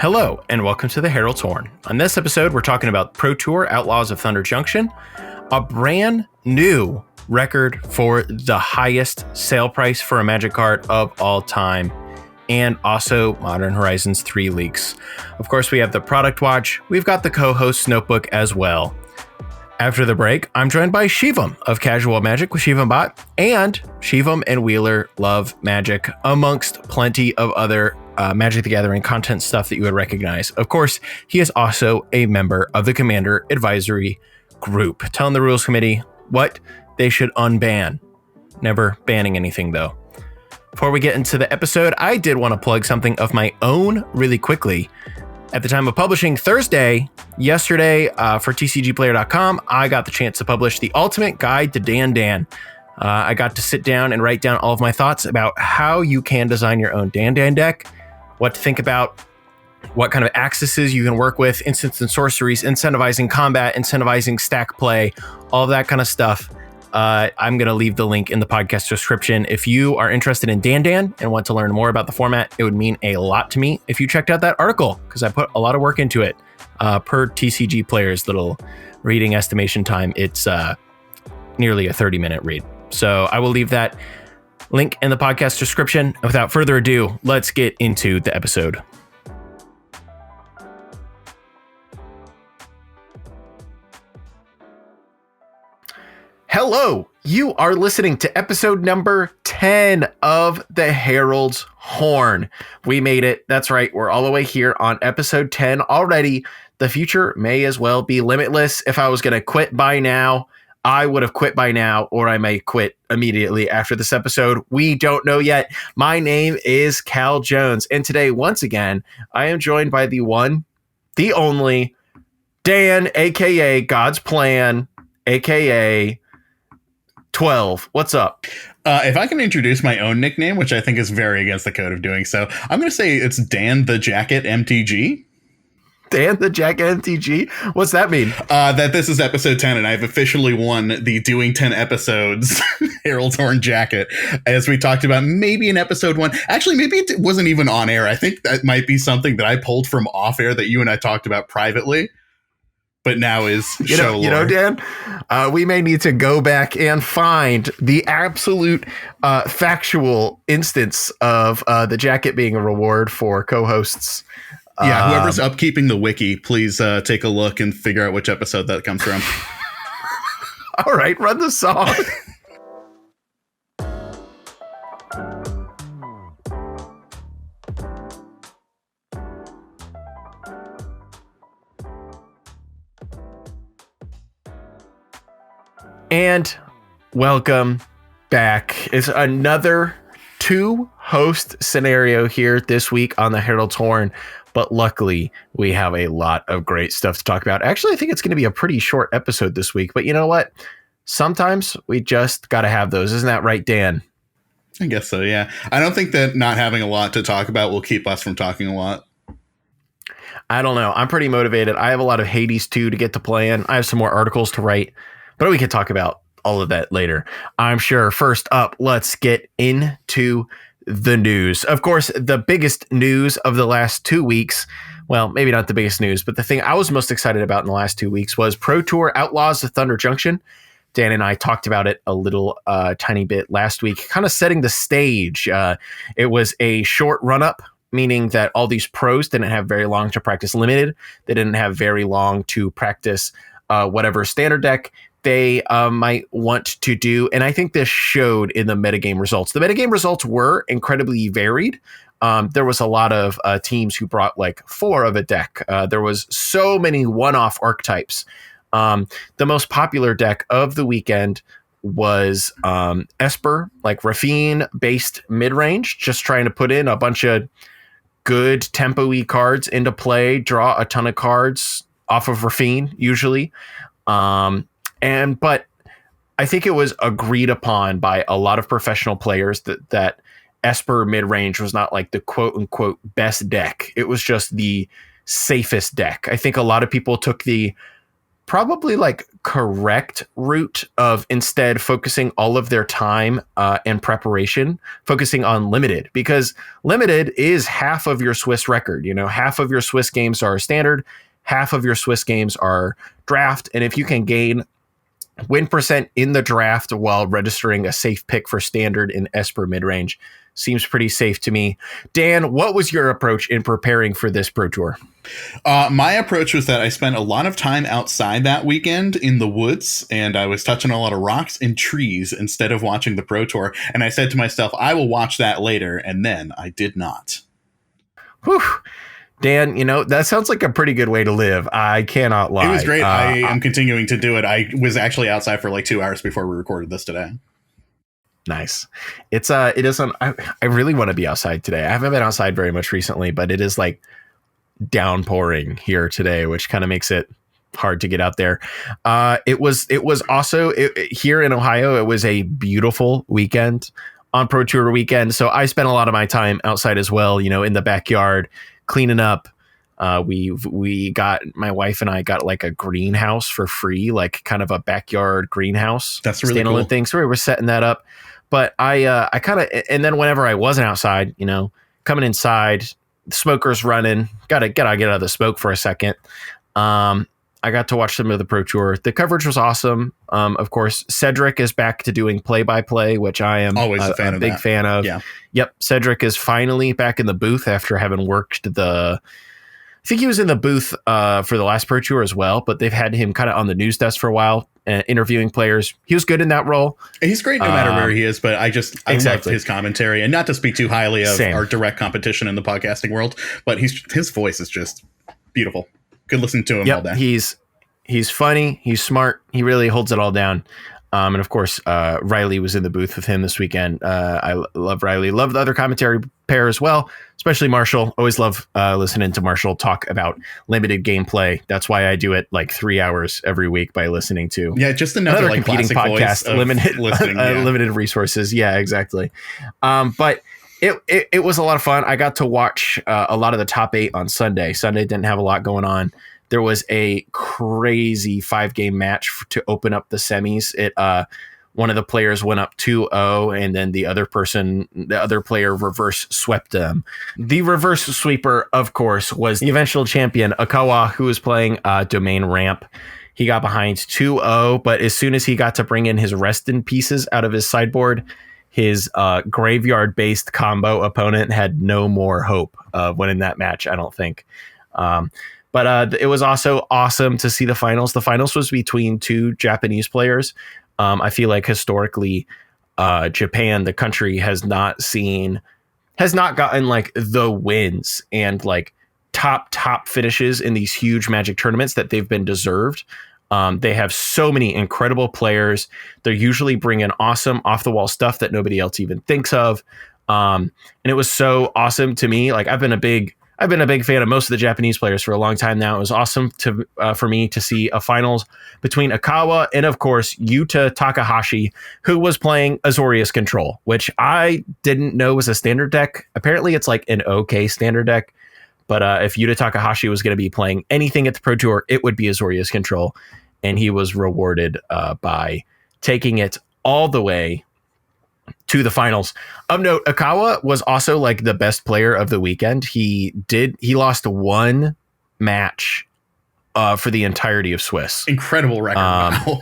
Hello, and welcome to the Herald's Horn. On this episode, we're talking about Pro Tour Outlaws of Thunder Junction, a brand new record for the highest sale price for a Magic card of all time, and also Modern Horizons 3 leaks. Of course, we have the product watch. We've got the co-host's notebook as well. After the break, I'm joined by Shivam of Casual Magic with Shivam Bot, and Shivam and Wheeler Love Magic, amongst plenty of other Magic the Gathering content stuff that you would recognize. Of course, he is also a member of the Commander Advisory Group, telling the Rules Committee what they should unban. Never banning anything, though. Before we get into the episode, I did want to plug something of my own really quickly. At the time of publishing yesterday, for TCGplayer.com, I got the chance to publish the Ultimate Guide to Dan. I got to sit down and write down all of my thoughts about how you can design your own Dan deck, what to think about, what kind of accesses you can work with, instants and sorceries, incentivizing combat, incentivizing stack play, all of that kind of stuff. I'm going to leave the link in the podcast description. If you are interested in Dan and want to learn more about the format, it would mean a lot to me if you checked out that article, because I put a lot of work into it. Per TCG Player's little reading estimation time, it's nearly a 30-minute read. So I will leave that link in the podcast description. And without further ado, let's get into the episode. Hello, you are listening to episode number 10 of the Herald's Horn. We made it. That's right. We're all the way here on episode 10 already. The future may as well be limitless. If I was going to quit by now, I would have quit by now, or I may quit immediately after this episode. We don't know yet. My name is Cal Jones, and today, once again, I am joined by the one, the only, Dan, aka God's Plan, aka 12. What's up? If I can introduce my own nickname, which I think is very against the code of doing so, I'm going to say it's Dan the Jacket MTG. Dan the Jacket MTG? What's that mean? That this is episode 10, and I've officially won the Doing 10 Episodes Herald's Horn jacket, as we talked about maybe in episode 1. Actually, maybe it wasn't even on air. I think that might be something that I pulled from off air that you and I talked about privately, but now is show lore. You know, Dan, we may need to go back and find the absolute factual instance of the jacket being a reward for co-hosts. Yeah, whoever's upkeeping the wiki, please take a look and figure out which episode that comes from. All right, run the song. And welcome back. It's another two-host scenario here this week on the Herald's Horn. But luckily, we have a lot of great stuff to talk about. Actually, I think it's going to be a pretty short episode this week. But you know what? Sometimes we just got to have those. Isn't that right, Dan? I guess so, yeah. I don't think that not having a lot to talk about will keep us from talking a lot. I don't know. I'm pretty motivated. I have a lot of Hades 2 to get to play in. I have some more articles to write. But we can talk about all of that later, I'm sure. First up, let's get into the news. Of course, the biggest news of the last 2 weeks, well, maybe not the biggest news, but the thing I was most excited about in the last 2 weeks was Pro Tour Outlaws of Thunder Junction. Dan and I talked about it a little tiny bit last week, kind of setting the stage. It was a short run-up, meaning that all these pros didn't have very long to practice Limited. They didn't have very long to practice whatever standard deck they might want to do. And I think this showed in the metagame results. The metagame results were incredibly varied. There was a lot of teams who brought like 4 of a deck. There was so many one-off archetypes. The most popular deck of the weekend was Esper, like Rafine-based mid-range, just trying to put in a bunch of good tempo-y cards into play, draw a ton of cards off of Rafine, usually. But I think it was agreed upon by a lot of professional players that Esper mid-range was not like the quote-unquote best deck. It was just the safest deck. I think a lot of people took the probably like correct route of instead focusing all of their time and preparation focusing on limited, because limited is half of your Swiss record. You know, half of your Swiss games are standard, half of your Swiss games are draft. And if you can gain win percent in the draft while registering a safe pick for standard in Esper mid-range, seems pretty safe to me. Dan, what was your approach in preparing for this Pro Tour? My approach was that I spent a lot of time outside that weekend in the woods, and I was touching a lot of rocks and trees instead of watching the Pro Tour. And I said to myself, I will watch that later. And then I did not. Whew. Dan, you know, that sounds like a pretty good way to live. I cannot lie. It was great. I am continuing to do it. I was actually outside for like 2 hours before we recorded this today. Nice. It isn't, I really want to be outside today. I haven't been outside very much recently, but it is like downpouring here today, which kind of makes it hard to get out there. It was also here in Ohio. It was a beautiful weekend on Pro Tour weekend. So I spent a lot of my time outside as well, you know, in the backyard, cleaning up. We got, my wife and I got like a greenhouse for free, like kind of a backyard greenhouse. That's really standalone cool thing. So we were setting that up. But I kind of, and then whenever I wasn't outside, you know, coming inside, the smoker's running, gotta get out of the smoke for a second. I got to watch some of the Pro Tour. The coverage was awesome. Of course, Cedric is back to doing play-by-play, which I am always a big fan of. Yeah. Yep. Cedric is finally back in the booth after having worked I think he was in the booth for the last Pro Tour as well, but they've had him kind of on the news desk for a while, interviewing players. He was good in that role. He's great no matter where he is, but I exactly. love his commentary, and not to speak too highly of our direct competition in the podcasting world, but his voice is just beautiful. Could listen to him all day. He's funny. He's smart. He really holds it all down. And of course, Riley was in the booth with him this weekend. I love Riley. Love the other commentary pair as well, especially Marshall. Always love listening to Marshall talk about limited gameplay. That's why I do it like 3 hours every week by listening to just another like competing podcast, limited resources. Yeah, exactly. But it was a lot of fun. I got to watch a lot of the top 8 on Sunday. Sunday didn't have a lot going on. There was a crazy 5-game match to open up the semis. One of the players went up 2-0, and then the other player reverse swept them. The reverse sweeper, of course, was the eventual champion, Akawa, who was playing Domain Ramp. He got behind 2-0, but as soon as he got to bring in his rest in pieces out of his sideboard, his graveyard-based combo opponent had no more hope of winning that match, I don't think. But it was also awesome to see the finals. The finals was between 2 Japanese players. I feel like historically, Japan, the country, has not gotten like the wins and like top finishes in these huge Magic tournaments that they've been deserved. They have so many incredible players. They're usually bringing awesome off the wall stuff that nobody else even thinks of. And it was so awesome to me. Like I've been a big fan of most of the Japanese players for a long time now. It was awesome for me to see a finals between Akawa and, of course, Yuta Takahashi, who was playing Azorius Control, which I didn't know was a standard deck. Apparently, it's like an okay standard deck. But if Yuta Takahashi was going to be playing anything at the Pro Tour, it would be Azorius Control. And he was rewarded by taking it all the way to the finals. Of note, Akawa was also like the best player of the weekend. He lost 1 match for the entirety of Swiss. Incredible record. Wow.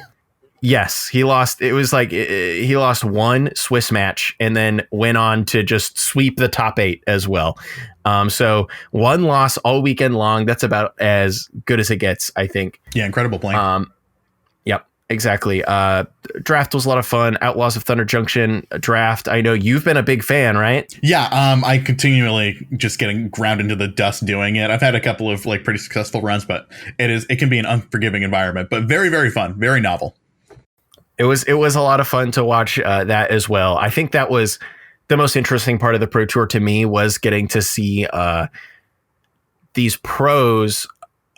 Yes, he lost. It was like he lost 1 Swiss match and then went on to just sweep the top 8 as well. So 1 loss all weekend long. That's about as good as it gets, I think. Yeah, incredible playing. Yep. Exactly. Draft was a lot of fun. Outlaws of Thunder Junction draft. I know you've been a big fan, right? Yeah. I continually just getting ground into the dust doing it. I've had a couple of like pretty successful runs, but it can be an unforgiving environment, but very, very fun, very novel. It was a lot of fun to watch that as well. I think that was the most interesting part of the Pro Tour to me, was getting to see these pros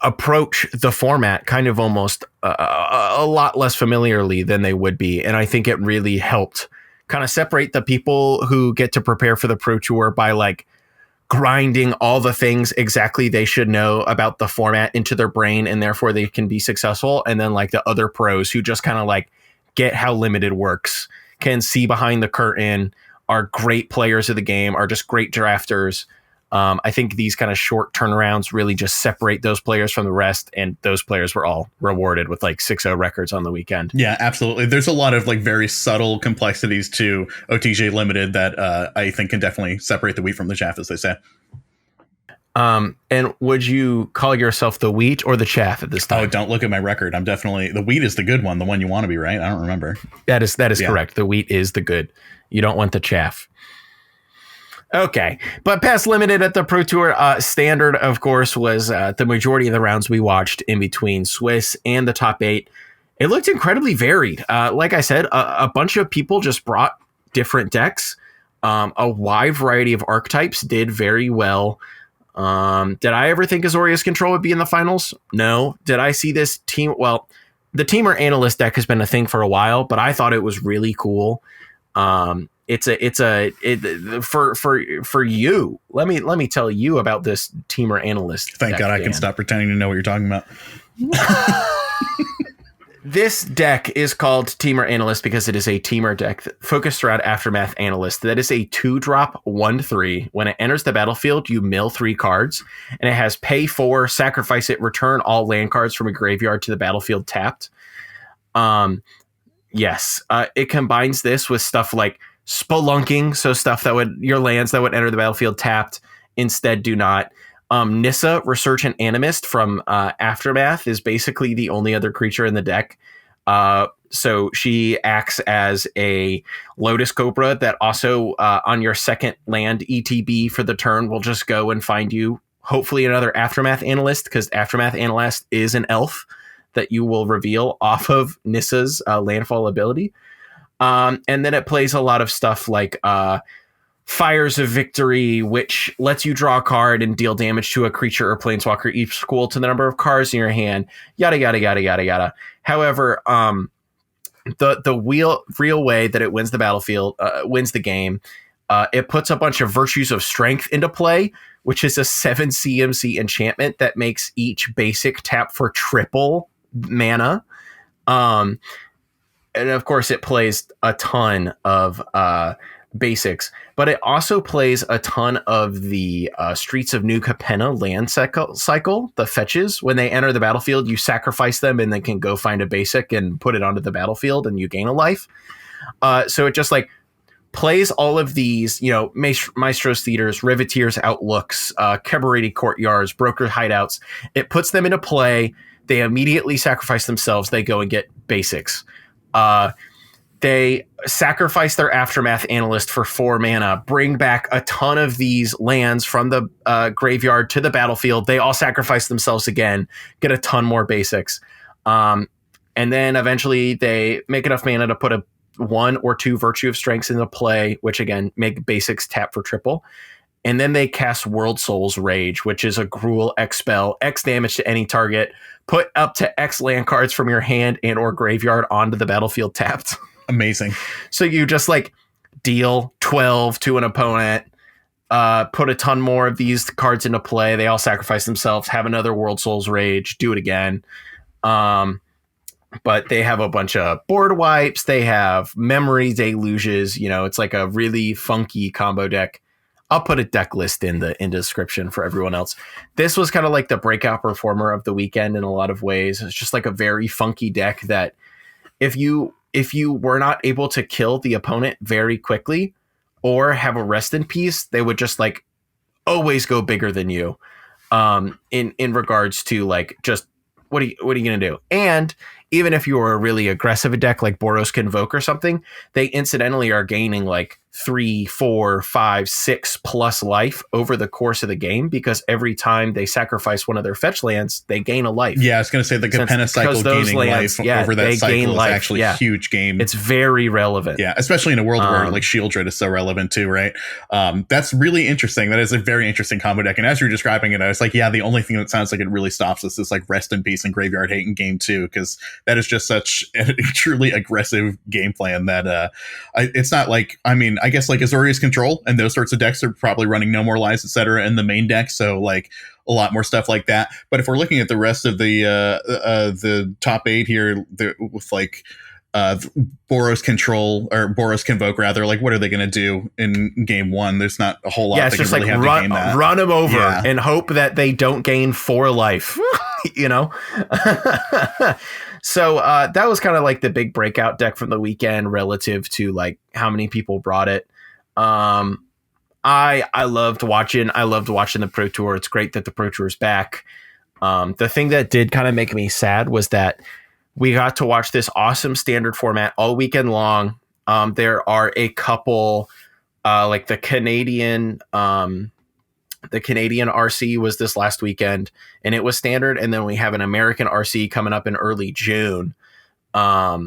approach the format kind of almost a lot less familiarly than they would be. And I think it really helped kind of separate the people who get to prepare for the Pro Tour by like grinding all the things exactly they should know about the format into their brain, and therefore they can be successful. And then like the other pros who just kind of like get how limited works, can see behind the curtain, are great players of the game, are just great drafters. I think these kind of short turnarounds really just separate those players from the rest, and those players were all rewarded with like 6-0 records on the weekend. Yeah, absolutely. There's a lot of like very subtle complexities to OTJ Limited that I think can definitely separate the wheat from the chaff, as they say. And would you call yourself the wheat or the chaff at this time? Oh, don't look at my record. I'm definitely the wheat is the good one, the one you want to be, right? I don't remember. That is correct. The wheat is the good. You don't want the chaff. Okay, but past limited at the Pro Tour, standard, of course, was the majority of the rounds we watched in between Swiss and the top 8. It looked incredibly varied. Like I said, a bunch of people just brought different decks. A wide variety of archetypes did very well. Did I ever think Azorius Control would be in the finals? No. Did I see this team? Well, the Teamer Analyst deck has been a thing for a while, but I thought it was really cool. For you. Let me tell you about this Teamer Analyst. Thank God I can stop pretending to know what you're talking about. This deck is called Teamer Analyst because it is a Teamer deck focused around Aftermath Analyst. That is a 2-drop 1/3. When it enters the battlefield, you mill 3 cards, and it has pay 4, sacrifice it, return all land cards from a graveyard to the battlefield tapped. Yes, it combines this with stuff like Spelunking, so stuff that would your lands that would enter the battlefield tapped instead do not. Nissa, Resurgent Animist from Aftermath, is basically the only other creature in the deck. So she acts as a Lotus Cobra that also on your second land ETB for the turn will just go and find you hopefully another Aftermath Analyst, because Aftermath Analyst is an elf that you will reveal off of Nissa's landfall ability. And then it plays a lot of stuff like Fires of Victory, which lets you draw a card and deal damage to a creature or planeswalker equal to the number of cards in your hand, yada, yada, yada, yada, yada. However, the real way that it wins the battlefield, wins the game, it puts a bunch of Virtues of Strength into play, which is a 7 CMC enchantment that makes each basic tap for triple mana. And of course it plays a ton of basics, but it also plays a ton of the Streets of New Capenna land cycle, the fetches. When they enter the battlefield, you sacrifice them and they can go find a basic and put it onto the battlefield and you gain a life. So it just like plays all of these, Maestro's Theaters, Riveteers Outlooks, Cabaret Courtyards, Broker Hideouts. It puts them into play. They immediately sacrifice themselves. They go and get basics. They sacrifice their Aftermath Analyst for 4 mana, bring back a ton of these lands from the graveyard to the battlefield. They all sacrifice themselves again, get a ton more basics. And then eventually they make enough mana to put a 1 or 2 Virtue of Strengths into play, which again, make basics tap for triple. And then they cast World Soul's Rage, which is a Gruul X spell, X damage to any target, put up to X land cards from your hand and or graveyard onto the battlefield tapped. Amazing. So you just like deal 12 to an opponent, put a ton more of these cards into play. They all sacrifice themselves, have another World Soul's Rage, do it again. But they have a bunch of board wipes. They have memory deluges. It's like a really funky combo deck. I'll put a deck list in the description for everyone else. This was kind of like the breakout performer of the weekend in a lot of ways. It's just like a very funky deck that if you were not able to kill the opponent very quickly or have a rest in peace, they would just like always go bigger than you. In regards to like just what are you going to do? And even if you were a really aggressive deck like Boros Convoke or something, they incidentally are gaining like 3, 4, 5, 6 plus life over the course of the game, because every time they sacrifice one of their fetch lands, they gain a life. Yeah, I was going to say the Capenna cycle gaining life over that cycle is actually a huge game. It's very relevant. Yeah, especially in a world where like Shieldred is so relevant too, right? That's really interesting. That is a very interesting combo deck. And as you're describing it, I was like, yeah, the only thing that sounds like it really stops us is like Rest in Peace and Graveyard Hate in game 2, because that is just such a truly aggressive game plan that it's not like, I mean, I guess like Azorius Control and those sorts of decks are probably running No More Lies, etc. in the main deck, so like a lot more stuff like that. But if we're looking at the rest of the top 8 here, with like Boros Control or Boros Convoke rather, like what are they going to do in game 1? There's not a whole lot. Yeah, it's just really like run them over and hope that they don't gain 4 life. You know. So that was kind of like the big breakout deck from the weekend relative to like how many people brought it. I loved watching the Pro Tour. It's great that the Pro Tour is back. The thing that did kind of make me sad was that we got to watch this awesome standard format all weekend long. There are a couple, like the Canadian RC was this last weekend, and it was standard. And then we have an American RC coming up in early June, that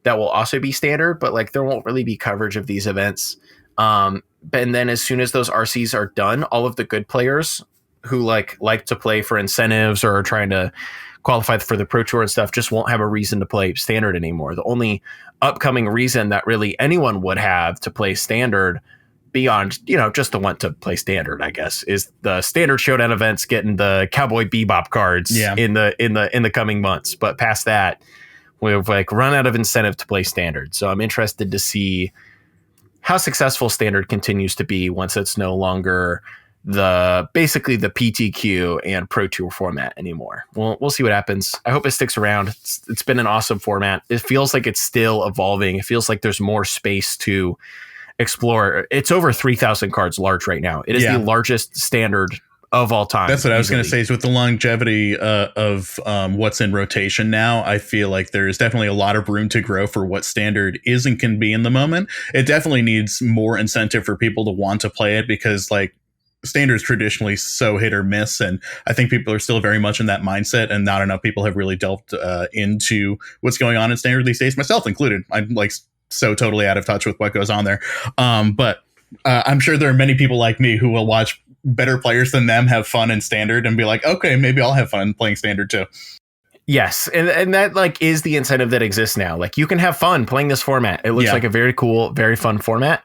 will also be standard, but like there won't really be coverage of these events. And then as soon as those RCs are done, all of the good players who like to play for incentives or are trying to qualify for the Pro Tour and stuff just won't have a reason to play standard anymore. The only upcoming reason that really anyone would have to play standard beyond, you know, just to want to play standard, I guess, is the standard showdown events getting the Cowboy Bebop cards in the coming months. But past that, we've like run out of incentive to play standard. So I'm interested to see how successful standard continues to be once it's no longer basically the PTQ and Pro Tour format anymore. We'll see what happens. I hope it sticks around. It's been an awesome format. It feels like it's still evolving. It feels like there's more space to explore. It's over 3,000 cards large right now. It is the largest standard of all time. That's what I was going to say, is with the longevity of what's in rotation now, I feel like there's definitely a lot of room to grow for what standard is and can be in the moment. It definitely needs more incentive for people to want to play it, because like standard is traditionally so hit or miss, and I think people are still very much in that mindset, and not enough people have really delved into what's going on in standard these days, myself included. I'm like so totally out of touch with what goes on there, but I'm sure there are many people like me who will watch better players than them have fun in standard and be like, okay, maybe I'll have fun playing standard too. Yes, and that like is the incentive that exists now. Like you can have fun playing this format. It looks like a very cool, very fun format.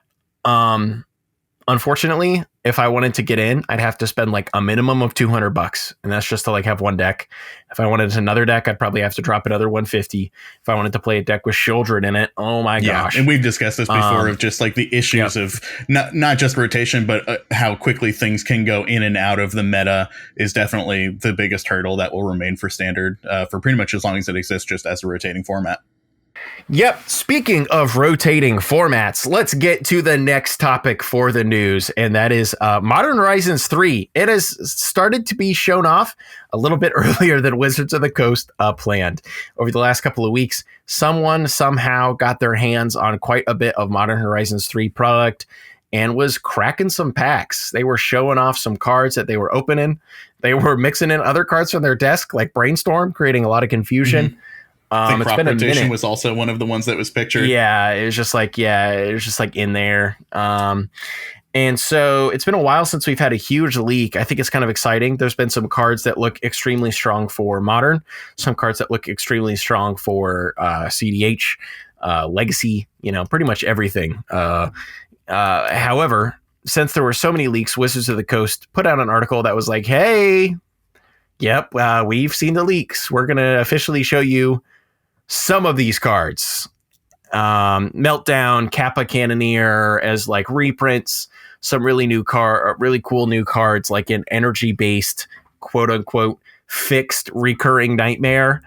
Unfortunately, if I wanted to get in, I'd have to spend like a minimum of $200, and that's just to like have one deck. If I wanted another deck, I'd probably have to drop another 150. If I wanted to play a deck with Children in it, oh my gosh! And we've discussed this before of just like the issues of not just rotation, but how quickly things can go in and out of the meta is definitely the biggest hurdle that will remain for standard for pretty much as long as it exists, just as a rotating format. Yep. Speaking of rotating formats, let's get to the next topic for the news, and that is Modern Horizons 3. It has started to be shown off a little bit earlier than Wizards of the Coast planned. Over the last couple of weeks, someone somehow got their hands on quite a bit of Modern Horizons 3 product and was cracking some packs. They were showing off some cards that they were opening. They were mixing in other cards from their desk, like Brainstorm, creating a lot of confusion. Mm-hmm. I think it's crop been a rotation minute. was also one of the ones that was pictured. Yeah, it was just like in there. And so it's been a while since we've had a huge leak. I think it's kind of exciting. There's been some cards that look extremely strong for Modern, some cards that look extremely strong for CDH, Legacy, pretty much everything. However, since there were so many leaks, Wizards of the Coast put out an article that was like, hey, yep, we've seen the leaks. We're going to officially show you some of these cards. Meltdown, Kappa Cannoneer as like reprints, some really cool new cards like an energy-based, quote unquote, fixed Recurring Nightmare,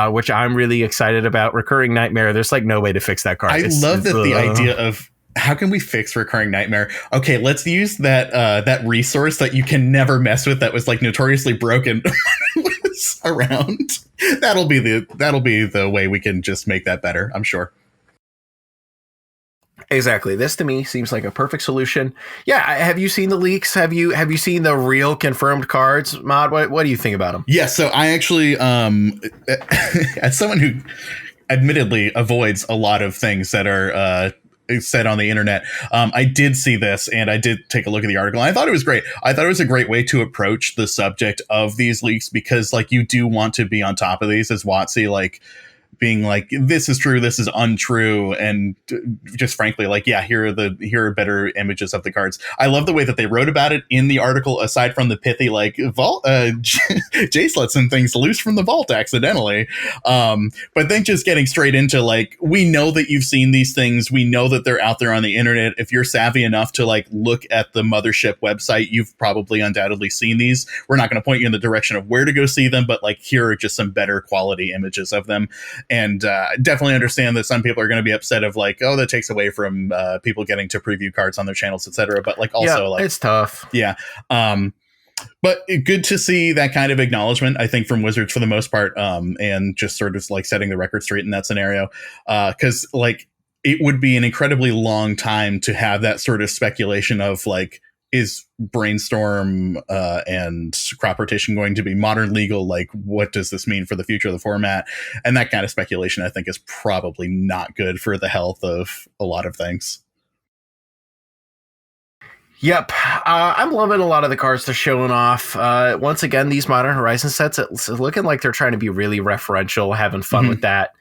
which I'm really excited about. Recurring Nightmare, there's like no way to fix that card. I love that the idea of how can we fix Recurring Nightmare? Okay, let's use that resource that you can never mess with, that was like notoriously broken was around. That'll be the way we can just make that better, I'm sure. Exactly. This to me seems like a perfect solution. Yeah. Have you seen the leaks? Have you seen the real confirmed cards, Mod? What do you think about them? Yeah. So I actually, as someone who admittedly avoids a lot of things that are said on the internet, I did see this and I did take a look at the article. And I thought it was great. I thought it was a great way to approach the subject of these leaks, because like you do want to be on top of these as WotC. Like being like, this is true, this is untrue, and just frankly, like, yeah, here are better images of the cards. I love the way that they wrote about it in the article, aside from the pithy, like, vault, Jace let some things loose from the vault accidentally. But then just getting straight into, like, we know that you've seen these things, we know that they're out there on the internet. If you're savvy enough to, like, look at the Mothership website, you've probably undoubtedly seen these. We're not going to point you in the direction of where to go see them, but, like, here are just some better quality images of them. And definitely understand that some people are going to be upset of, like, oh, that takes away from people getting to preview cards on their channels, etc. But, like, also, like, it's tough. Yeah. But good to see that kind of acknowledgement, I think, from Wizards for the most part, and just sort of, like, setting the record straight in that scenario. Because, like, it would be an incredibly long time to have that sort of speculation of, like, is Brainstorm and Crop Rotation going to be modern legal? Like, what does this mean for the future of the format? And that kind of speculation, I think, is probably not good for the health of a lot of things. Yep. I'm loving a lot of the cards they're showing off. Once again, these Modern Horizon sets, it's looking like they're trying to be really referential, having fun with that.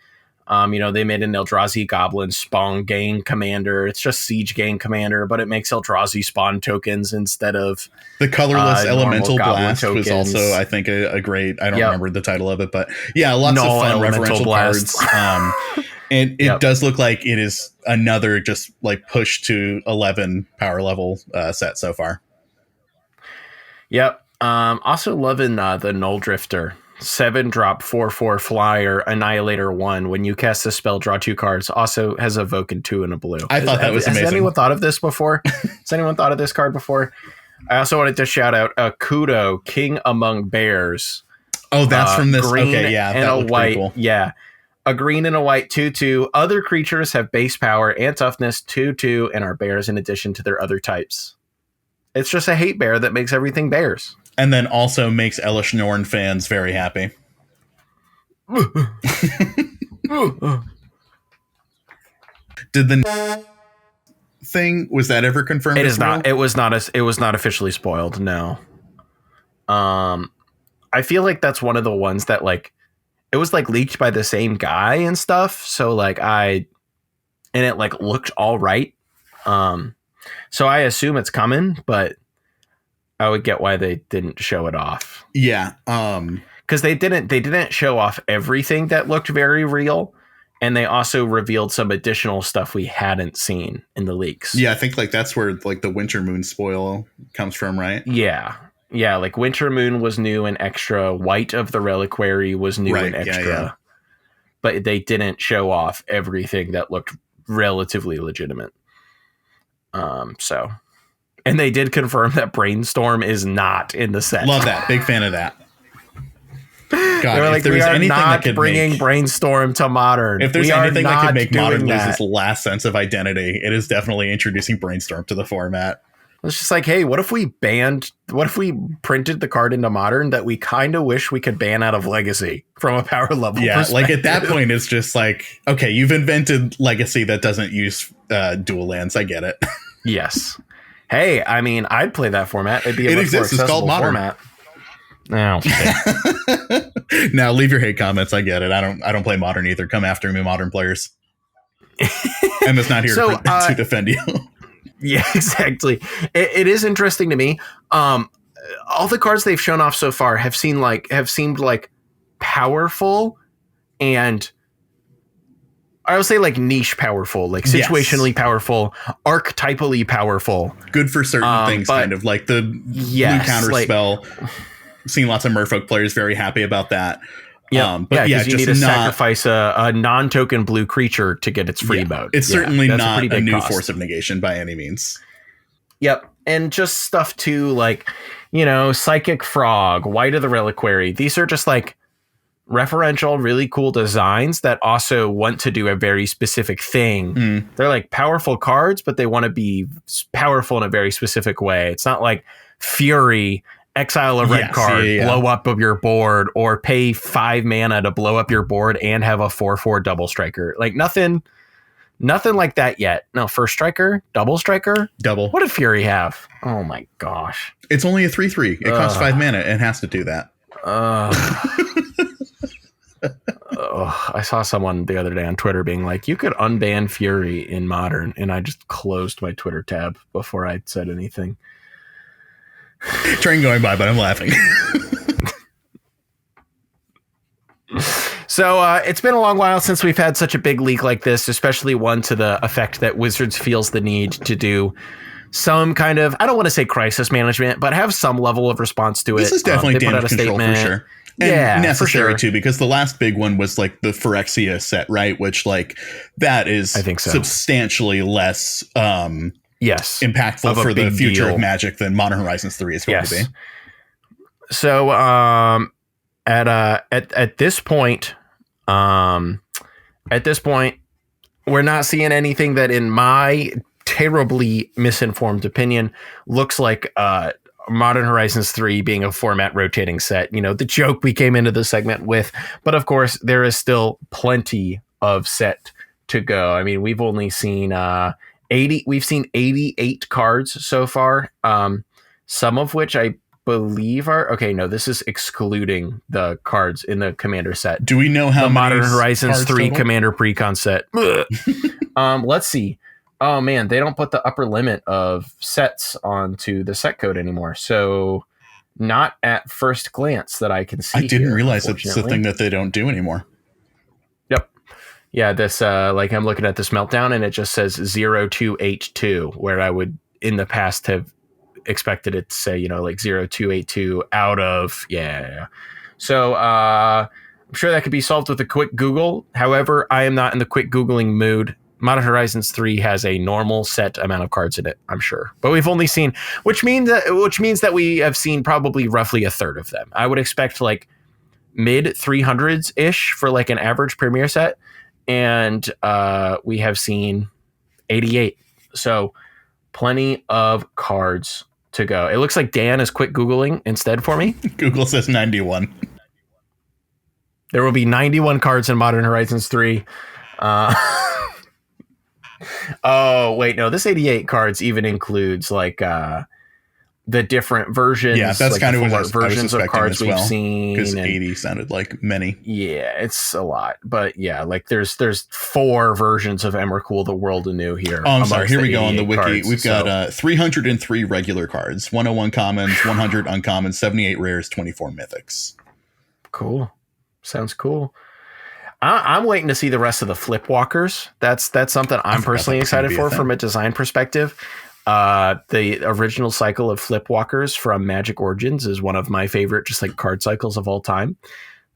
They made an Eldrazi Goblin Spawn Gang Commander. It's just Siege Gang Commander, but it makes Eldrazi spawn tokens instead of the colorless Elemental Blast tokens. Was also, I think, a great. I don't remember the title of it, but yeah, lots of fun referential cards. And it does look like it is another just, like, push to 11 power level set so far. Yep. Also loving the Null Drifter. 7-drop 4/4 flyer, Annihilator 1. When you cast a spell, draw 2 cards. Also has a Voken 2 and a blue. I thought that was amazing. Has anyone thought of this before? Has anyone thought of this card before? I also wanted to shout out Kudo, King Among Bears. Oh, that's from this. Green okay, yeah, and that a looked white. cool. Yeah, a green and a white 2/2. Other creatures have base power and toughness 2/2 and are bears in addition to their other types. It's just a hate bear that makes everything bears. And then also makes Elish Norn fans very happy. Did the thing, was that ever confirmed? It is not. It was not officially spoiled. No. I feel like that's one of the ones that, like, it was, like, leaked by the same guy and stuff. So, like, and it, like, looked all right. So I assume it's coming, but I would get why they didn't show it off. Yeah. Because they didn't show off everything that looked very real. And they also revealed some additional stuff we hadn't seen in the leaks. Yeah, I think, like, that's where, like, the Winter Moon spoil comes from, right? Yeah. Yeah, like Winter Moon was new and extra. White of the Reliquary was new and extra. Yeah. But they didn't show off everything that looked relatively legitimate. And they did confirm that Brainstorm is not in the set. Love that. Big fan of that. God, like, we are not bringing Brainstorm to Modern. If there's anything that could make Modern lose its last sense of identity, it is definitely introducing Brainstorm to the format. It's just like, hey, what if we printed the card into Modern that we kind of wish we could ban out of Legacy from a power level perspective? Like, at that point, it's just like, okay, you've invented Legacy that doesn't use dual lands. I get it. Yes. Hey, I mean, I'd play that format. It'd be a much more accessible it's called Modern format. No. Now leave your hate comments. I get it. I don't play Modern either. Come after me, Modern players. Emma's not here to defend you. Yeah, exactly. It is interesting to me. All the cards they've shown off so far have seemed like powerful, and I would say, like, niche powerful, like situationally powerful, archetypally powerful. Good for certain things, kind of like the blue counter spell. Seen lots of Merfolk players very happy about that. Yeah, but you need to sacrifice a non-token blue creature to get its free mode. It's certainly not a new force of negation by any means. Yep, and just stuff too, like, Psychic Frog, White of the Reliquary. These are just, like, referential, really cool designs that also want to do a very specific thing. They're, like, powerful cards, but they want to be powerful in a very specific way. It's not like Fury, exile a red card, blow up of your board, or pay 5 mana to blow up your board and have a 4/4 double striker. Like, nothing like that yet. No, first striker, double striker, double. What did Fury have? Oh my gosh! It's only a 3/3. It costs 5 mana and has to do that. I saw someone the other day on Twitter being like, you could unban Fury in Modern, and I just closed my Twitter tab before I said anything. Train going by, but I'm laughing. So it's been a long while since we've had such a big leak like this, especially one to the effect that Wizards feels the need to do some kind of, I don't want to say crisis management, but have some level of response to it. This is definitely damage control for sure. And necessary too, because the last big one was like the Phyrexia set, right? Which like that is, I think so, substantially less impactful for the future of Magic than Modern Horizons 3 is going to be. So at this point, we're not seeing anything that, in my terribly misinformed opinion, looks like Modern Horizons 3 being a format rotating set. You know, the joke we came into the segment with, but of course there is still plenty of set to go. I mean, we've only seen 88 cards so far. Some of which I believe are okay. No, this is excluding the cards in the Commander set. Do we know how the many Modern Horizons 3 total? Commander Precon set? Let's see. Oh man, they don't put the upper limit of sets onto the set code anymore. So not at first glance that I can see. I didn't realize it's the thing that they don't do anymore. Yep. Yeah, this like I'm looking at this meltdown and it just says 0282, where I would in the past have expected it to say, you know, like 0282 out of So I'm sure that could be solved with a quick Google. However, I am not in the quick Googling mood. Modern Horizons 3 has a normal set amount of cards in it, I'm sure. But we've only seen, which means that we have seen probably roughly a third of them. I would expect like mid 300s-ish for like an average Premier set. And we have seen 88. So plenty of cards to go. It looks like Dan is quick Googling instead for me. Google says 91. There will be 91 cards in Modern Horizons 3. Oh, wait, no, this 88 cards even includes like the different versions. Yeah, that's like kind of what versions of cards we've seen. Because 80 sounded like many. Yeah, it's a lot. But yeah, like there's 4 versions of Emrakul, the World Anew here. Oh, I'm sorry. Here we go on the wiki. Cards, We've got 303 regular cards, 101 commons, 100 uncommons, 78 rares, 24 mythics. Cool. Sounds cool. I'm waiting to see the rest of the flip walkers. That's something I'm personally excited for from a design perspective. The original cycle of flip walkers from Magic Origins is one of my favorite just like card cycles of all time.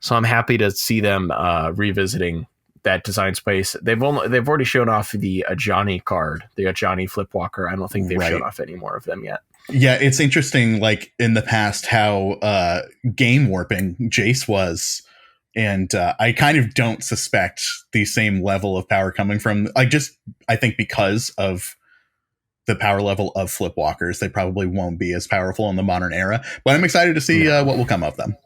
So I'm happy to see them revisiting that design space. They've already shown off the Ajani card, the Ajani flip walker. I don't think they've shown off any more of them yet. Yeah, it's interesting, like in the past, how game warping Jace was. And I kind of don't suspect the same level of power coming from, I think because of the power level of flip walkers, they probably won't be as powerful in the modern era. But I'm excited to see what will come of them.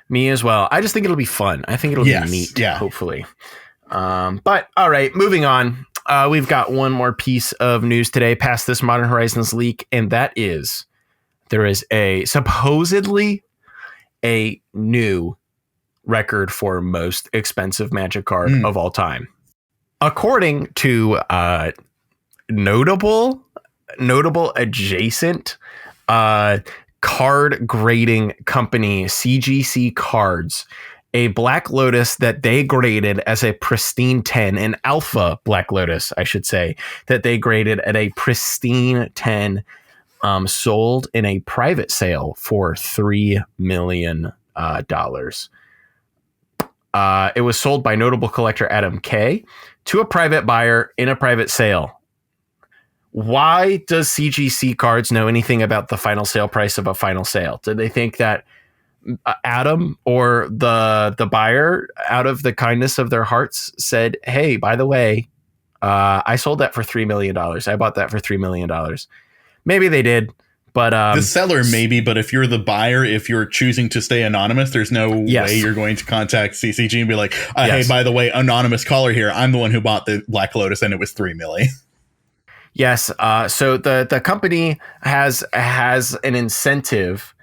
Me as well. I just think it'll be fun. I think it'll be neat, hopefully. But all right, moving on. We've got one more piece of news today past this Modern Horizons leak, and that is there is supposedly a new record for most expensive Magic card of all time. According to notable adjacent card grading company CGC Cards, a Black Lotus that they graded as a pristine 10, an alpha Black Lotus, I should say, that they graded at a pristine 10, sold in a private sale for $3 million. It was sold by notable collector Adam K to a private buyer in a private sale. Why does CGC Cards know anything about the final sale price of a final sale? Did they think that Adam or the buyer, out of the kindness of their hearts, said, hey, by the way, I sold that for $3 million. I bought that for $3 million. Maybe they did. But the seller, maybe. But if you're the buyer, if you're choosing to stay anonymous, there's no way you're going to contact CCG and be like, hey, by the way, anonymous caller here. I'm the one who bought the Black Lotus and it was $3 million. Yes. So the company has an incentive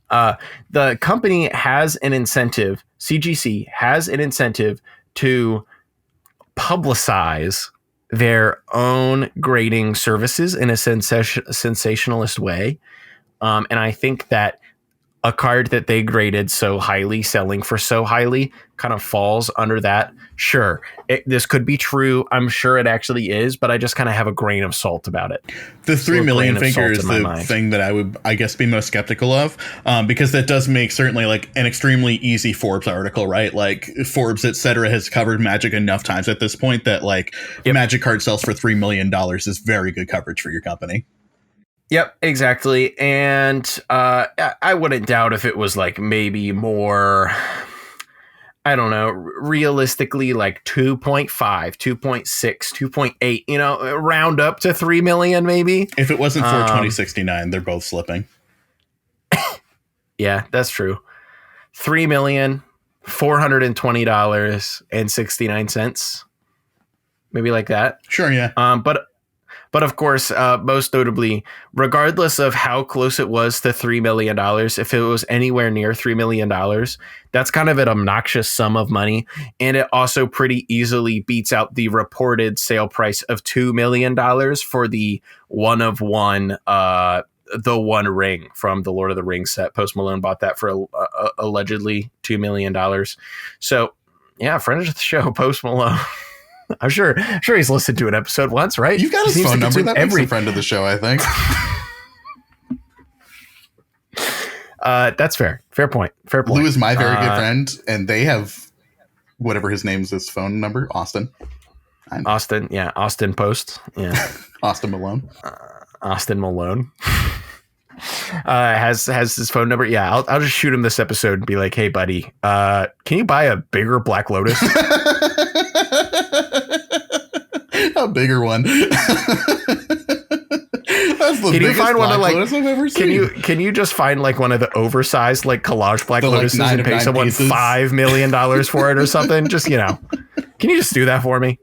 The company has an incentive, CGC has an incentive to publicize their own grading services in a sensationalist way. And I think that a card that they graded so highly, selling for so highly, kind of falls under that. Sure, this could be true. I'm sure it actually is, but I just kind of have a grain of salt about it. The 3 million figure is the thing that I would, I guess, be most skeptical of, because that does make certainly like an extremely easy Forbes article, right? Like Forbes, etc., has covered Magic enough times at this point that like Magic card sells for $3 million is very good coverage for your company. Yep, exactly. And I wouldn't doubt if it was like maybe more, I don't know, realistically like 2.5, 2.6, 2.8, you know, round up to 3 million maybe. If it wasn't for 2069, they're both slipping. Yeah, that's true. $3,420.69. Maybe like that. Sure, yeah. But of course, most notably, regardless of how close it was to $3 million, if it was anywhere near $3 million, that's kind of an obnoxious sum of money. And it also pretty easily beats out the reported sale price of $2 million for the one of one, the One Ring from the Lord of the Rings set. Post Malone bought that for allegedly $2 million. So, yeah, friend of the show, Post Malone. I'm sure he's listened to an episode once, right? You've got his phone number. That makes a friend of the show, I think. That's fair. Fair point. Lou is my very good friend, and they have whatever his name's his phone number. Austin Post. Yeah. Austin Malone. Austin Malone. Has his phone number. Yeah, I'll just shoot him this episode and be like, hey, buddy, can you buy a bigger Black Lotus? A bigger one. That's the can you find one of like Lotus I've ever seen. Can you just find like one of the oversized like collage Black Lotuses and pay someone pieces. $5 million for it or something? Just, you know, can you just do that for me?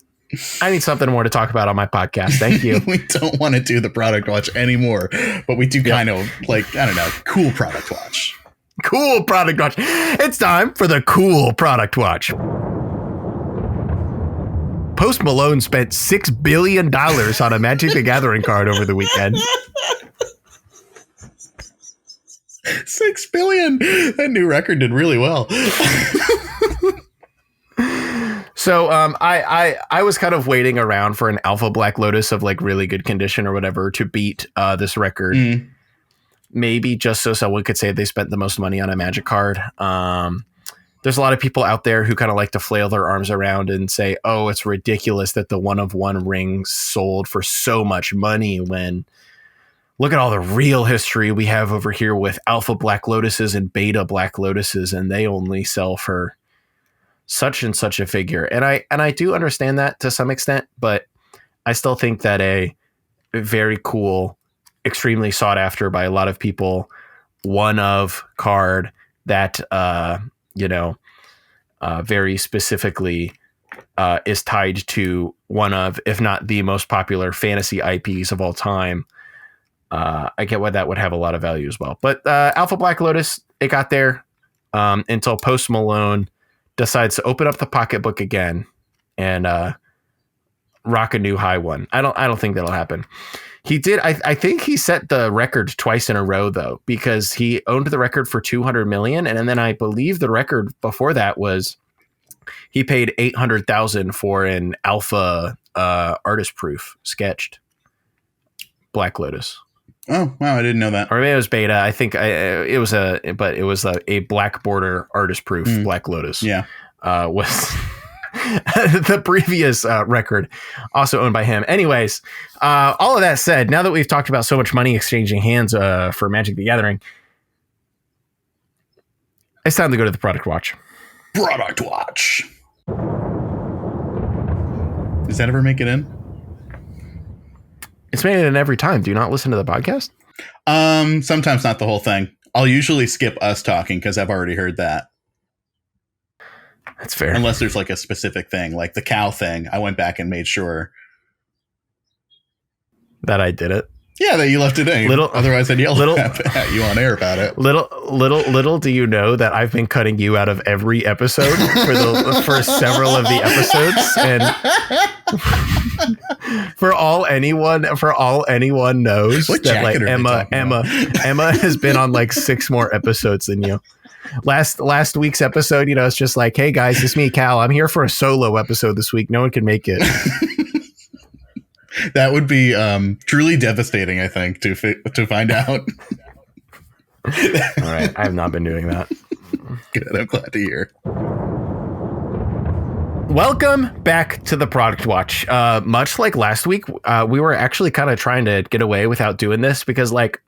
I need something more to talk about on my podcast. Thank you. We don't want to do the product watch anymore, but we do kind of like, I don't know, cool product watch. Cool product watch. It's time for the cool product watch. Post Malone spent $6 billion on a Magic the Gathering card over the weekend. $6 billion. That new record did really well. So I was kind of waiting around for an Alpha Black Lotus of like really good condition or whatever to beat this record. Maybe just so someone could say they spent the most money on a Magic card. There's a lot of people out there who kind of like to flail their arms around and say, oh, it's ridiculous that the one of one ring sold for so much money when look at all the real history we have over here with Alpha Black Lotuses and Beta Black Lotuses, and they only sell for such and such a figure. And I do understand that to some extent, but I still think that a very cool, extremely sought after by a lot of people, one of card that, very specifically is tied to one of, if not the most popular fantasy IPs of all time. I get why that would have a lot of value as well. But Alpha Black Lotus, it got there until Post Malone decides to open up the pocketbook again and rock a new high one. I don't think that'll happen. He did. I think he set the record twice in a row, though, because he owned the record for 200 million. And then I believe the record before that was he paid 800,000 for an Alpha artist proof sketched Black Lotus. Oh, wow. I didn't know that. Or maybe it was Beta. I think it was a black border artist proof Black Lotus. Yeah. Was the previous record also owned by him. Anyways, all of that said, now that we've talked about so much money exchanging hands for Magic the Gathering, it's time to go to the product watch. Product watch. Does that ever make it in? It's made it in every time. Do you not listen to the podcast? Sometimes not the whole thing. I'll usually skip us talking because I've already heard that. That's fair. Unless there's like a specific thing, like the cow thing. I went back and made sure that I did it. Yeah, that you left it in. Otherwise, I'd yell at you on air about it. Little do you know that I've been cutting you out of every episode for several of the episodes, and for all anyone knows that like Emma has been on like 6 more episodes than you. Last week's episode, it's just like, hey guys, it's me, Cal. I'm here for a solo episode this week. No one can make it. That would be truly devastating, I think, to find out. All right. I have not been doing that. Good. I'm glad to hear. Welcome back to the Product Watch. Much like last week, we were actually kind of trying to get away without doing this because, like,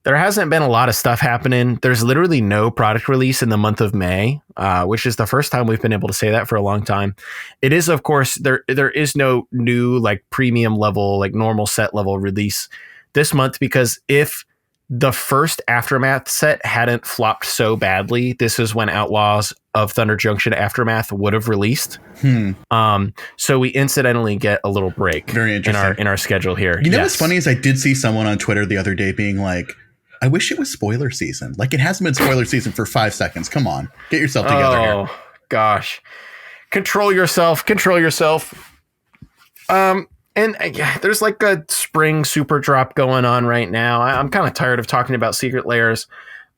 there hasn't been a lot of stuff happening. There's literally no product release in the month of May, which is the first time we've been able to say that for a long time. It is, of course, there is no new like premium level, like normal set level release this month, because if the first Aftermath set hadn't flopped so badly, this is when Outlaws of Thunder Junction Aftermath would have released. So we incidentally get a little break Very interesting. in our schedule here. What's funny is I did see someone on Twitter the other day being like, I wish it was spoiler season. Like, it hasn't been spoiler season for 5 seconds. Come on, get yourself together here. Oh gosh, control yourself. And there's like a spring super drop going on right now. I'm kind of tired of talking about secret layers.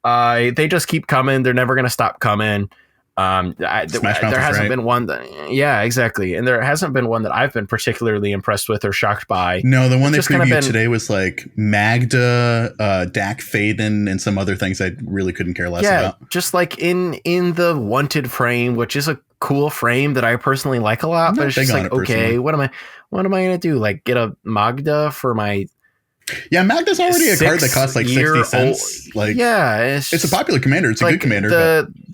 They just keep coming. They're never going to stop coming. There hasn't been one exactly. And there hasn't been one that I've been particularly impressed with or shocked by. No, the one they previewed today was like Magda, Dak Faden, and some other things I really couldn't care less about. Just like in the wanted frame, which is a cool frame that I personally like a lot, but it's just like, okay, what am I going to do? Like, get a Magda for my... Yeah, Magda's already a card that costs like 60 cents. Like, yeah, it's a popular commander. It's a good commander.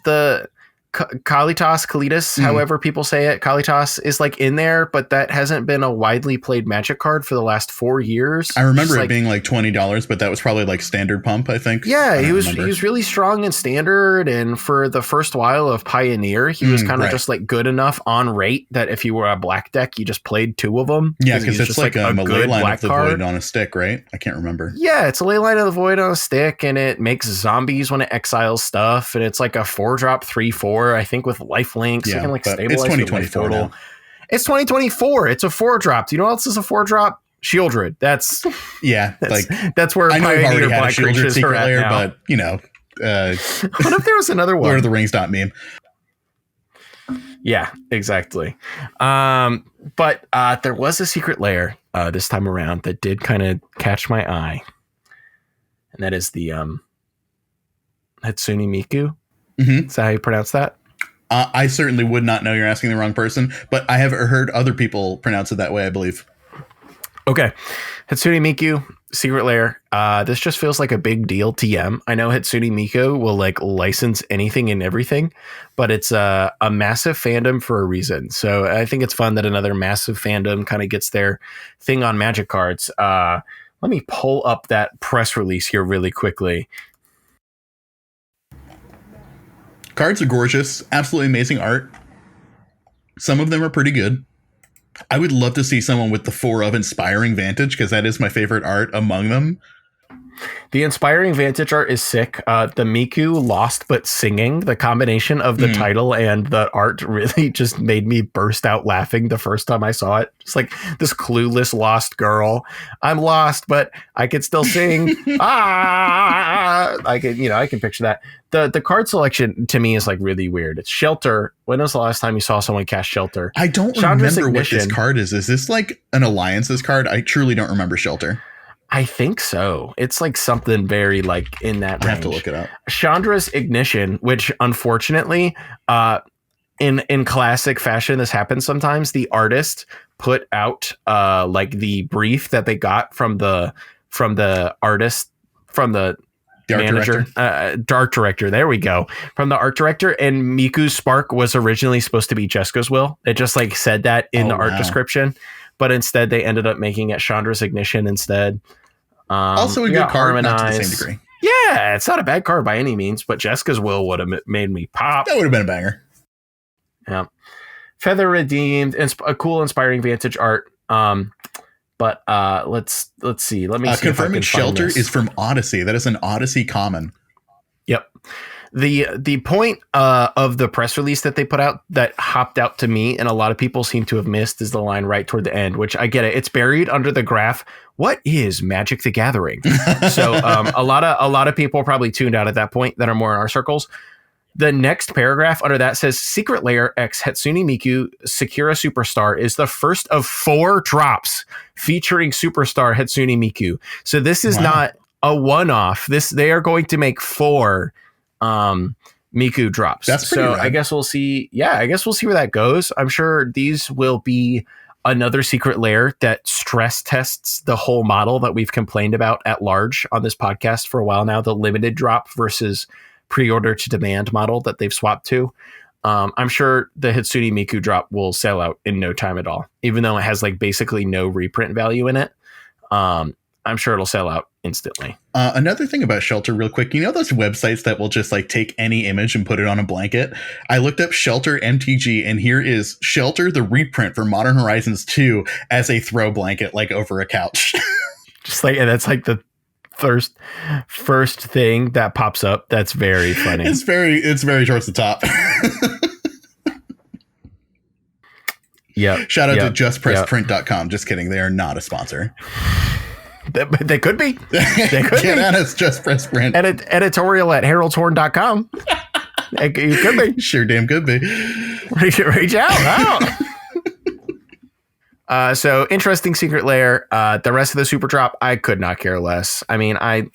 The Kalitas, however people say it, Kalitas is like in there, but that hasn't been a widely played Magic card for the last 4 years. I remember it being like $20, but that was probably like standard pump, I think. Yeah, he was really strong in standard, and for the first while of Pioneer, he was kind of just like good enough on rate that if you were a black deck, you just played 2 of them. Yeah, because it's like a Ley Line of the Void on a stick, right? I can't remember. Yeah, it's a Ley Line of the Void on a stick, and it makes zombies when it exiles stuff, and it's like a 4-drop 3/4. I think with lifelink, so you can like stabilize. It's 2024 now. It's 2024. It's a 4-drop. Do you know what else is a 4-drop? Shieldred. That's where I know I've already had a Shieldred secret layer, but what if there was another one? Lord of the Rings meme. Yeah, exactly. But there was a secret layer this time around that did kind of catch my eye, and that is the Hatsune Miku. Is that how you pronounce that? I certainly would not know. You're asking the wrong person, but I have heard other people pronounce it that way, I believe. Okay. Hatsune Miku, secret layer. This just feels like a big deal. TM. I know Hatsune Miku will like license anything and everything, but it's a massive fandom for a reason. So I think it's fun that another massive fandom kind of gets their thing on Magic cards. Let me pull up that press release here really quickly. Cards are gorgeous, absolutely amazing art. Some of them are pretty good. I would love to see someone with the 4 of Inspiring Vantage, because that is my favorite art among them. The Inspiring Vantage art is sick. The Miku Lost But Singing, the combination of the title and the art really just made me burst out laughing the first time I saw it. It's like this clueless lost girl. I'm lost, but I can still sing. I can picture that. The card selection to me is like really weird. It's Shelter. When was the last time you saw someone cast Shelter? I don't remember what this card is. Is this like an Alliances card? I truly don't remember Shelter. I think so. It's like something very like in that range. I have to look it up. Chandra's Ignition, which unfortunately, in classic fashion, this happens sometimes. The artist put out like the brief that they got from the artist, from the manager, art director. There we go. From the art director, and Miku's Spark was originally supposed to be Jessica's Will. It just like said that in the art description, but instead they ended up making it Chandra's Ignition instead. Also a good card, not to the same degree. Yeah, it's not a bad card by any means, but Jessica's Will would have made me pop. That would have been a banger. Yeah. Feather Redeemed, a cool Inspiring Vantage art. But let's see. Let me see. Confirming shelter is from Odyssey. That is an Odyssey common. Yep. The point of the press release that they put out that hopped out to me and a lot of people seem to have missed is the line right toward the end, which I get it. It's buried under the graph. What is Magic the Gathering? So a lot of people probably tuned out at that point that are more in our circles. The next paragraph under that says Secret Lair X Hatsune Miku Sakura Superstar is the first of 4 drops featuring Superstar Hatsune Miku. So this is not a one-off. They are going to make 4 Miku drops. That's pretty rad. I guess we'll see. Yeah, I guess we'll see where that goes. I'm sure these will be another Secret Lair that stress tests the whole model that we've complained about at large on this podcast for a while now, the limited drop versus pre-order to demand model that they've swapped to. I'm sure the Hatsune Miku drop will sell out in no time at all, even though it has like basically no reprint value in it. I'm sure it'll sell out instantly. Another thing about Shelter real quick, you know those websites that will just like take any image and put it on a blanket? I looked up Shelter MTG and here is Shelter, the reprint for Modern Horizons 2 as a throw blanket, like over a couch. Just like, and that's like the first thing that pops up. That's very funny. It's very towards the top. Yeah. Shout out to justpressprint.com. Just kidding. They are not a sponsor. They could be. They could Get at us, Just Press Print. Editorial at heraldshorn.com. You could be. Sure damn could be. Reach out. So interesting Secret Lair. The rest of the super drop, I could not care less. I mean, I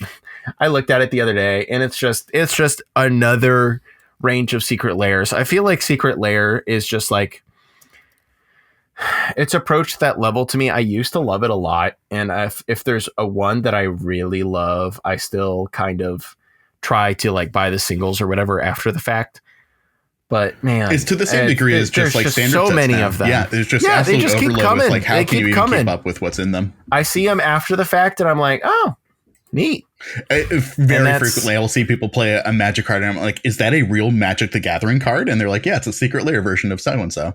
looked at it the other day and it's just another range of Secret Lairs. I feel like Secret Lair is just like, it's approached that level to me. I used to love it a lot. And if there's a one that I really love, I still kind of try to like buy the singles or whatever after the fact. But man, it's to the same degree as just like standard so sets many now. of them. Yeah, there's just absolute they just keep overload coming. with like how They can you keep even coming. keep up with what's in them? I see them after the fact and I'm like, oh, neat. Very frequently I will see people play a Magic card and I'm like, is that a real Magic the Gathering card? And they're like, yeah, it's a Secret Lair version of so and so.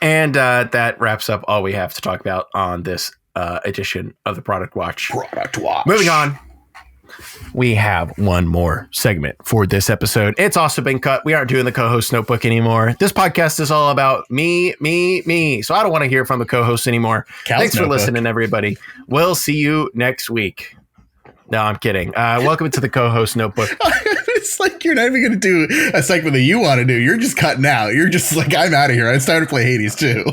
And that wraps up all we have to talk about on this edition of the Product Watch. Moving on. We have one more segment for this episode. It's also been cut. We aren't doing the co-host notebook anymore. This podcast is all about me. So I don't want to hear from the co-host anymore. Thanks for listening, everybody. We'll see you next week. No, I'm kidding. Welcome to the co-host notebook. It's like you're not even going to do a segment that you want to do. You're just cutting out. You're just like, I'm out of here. It's time to play Hades too.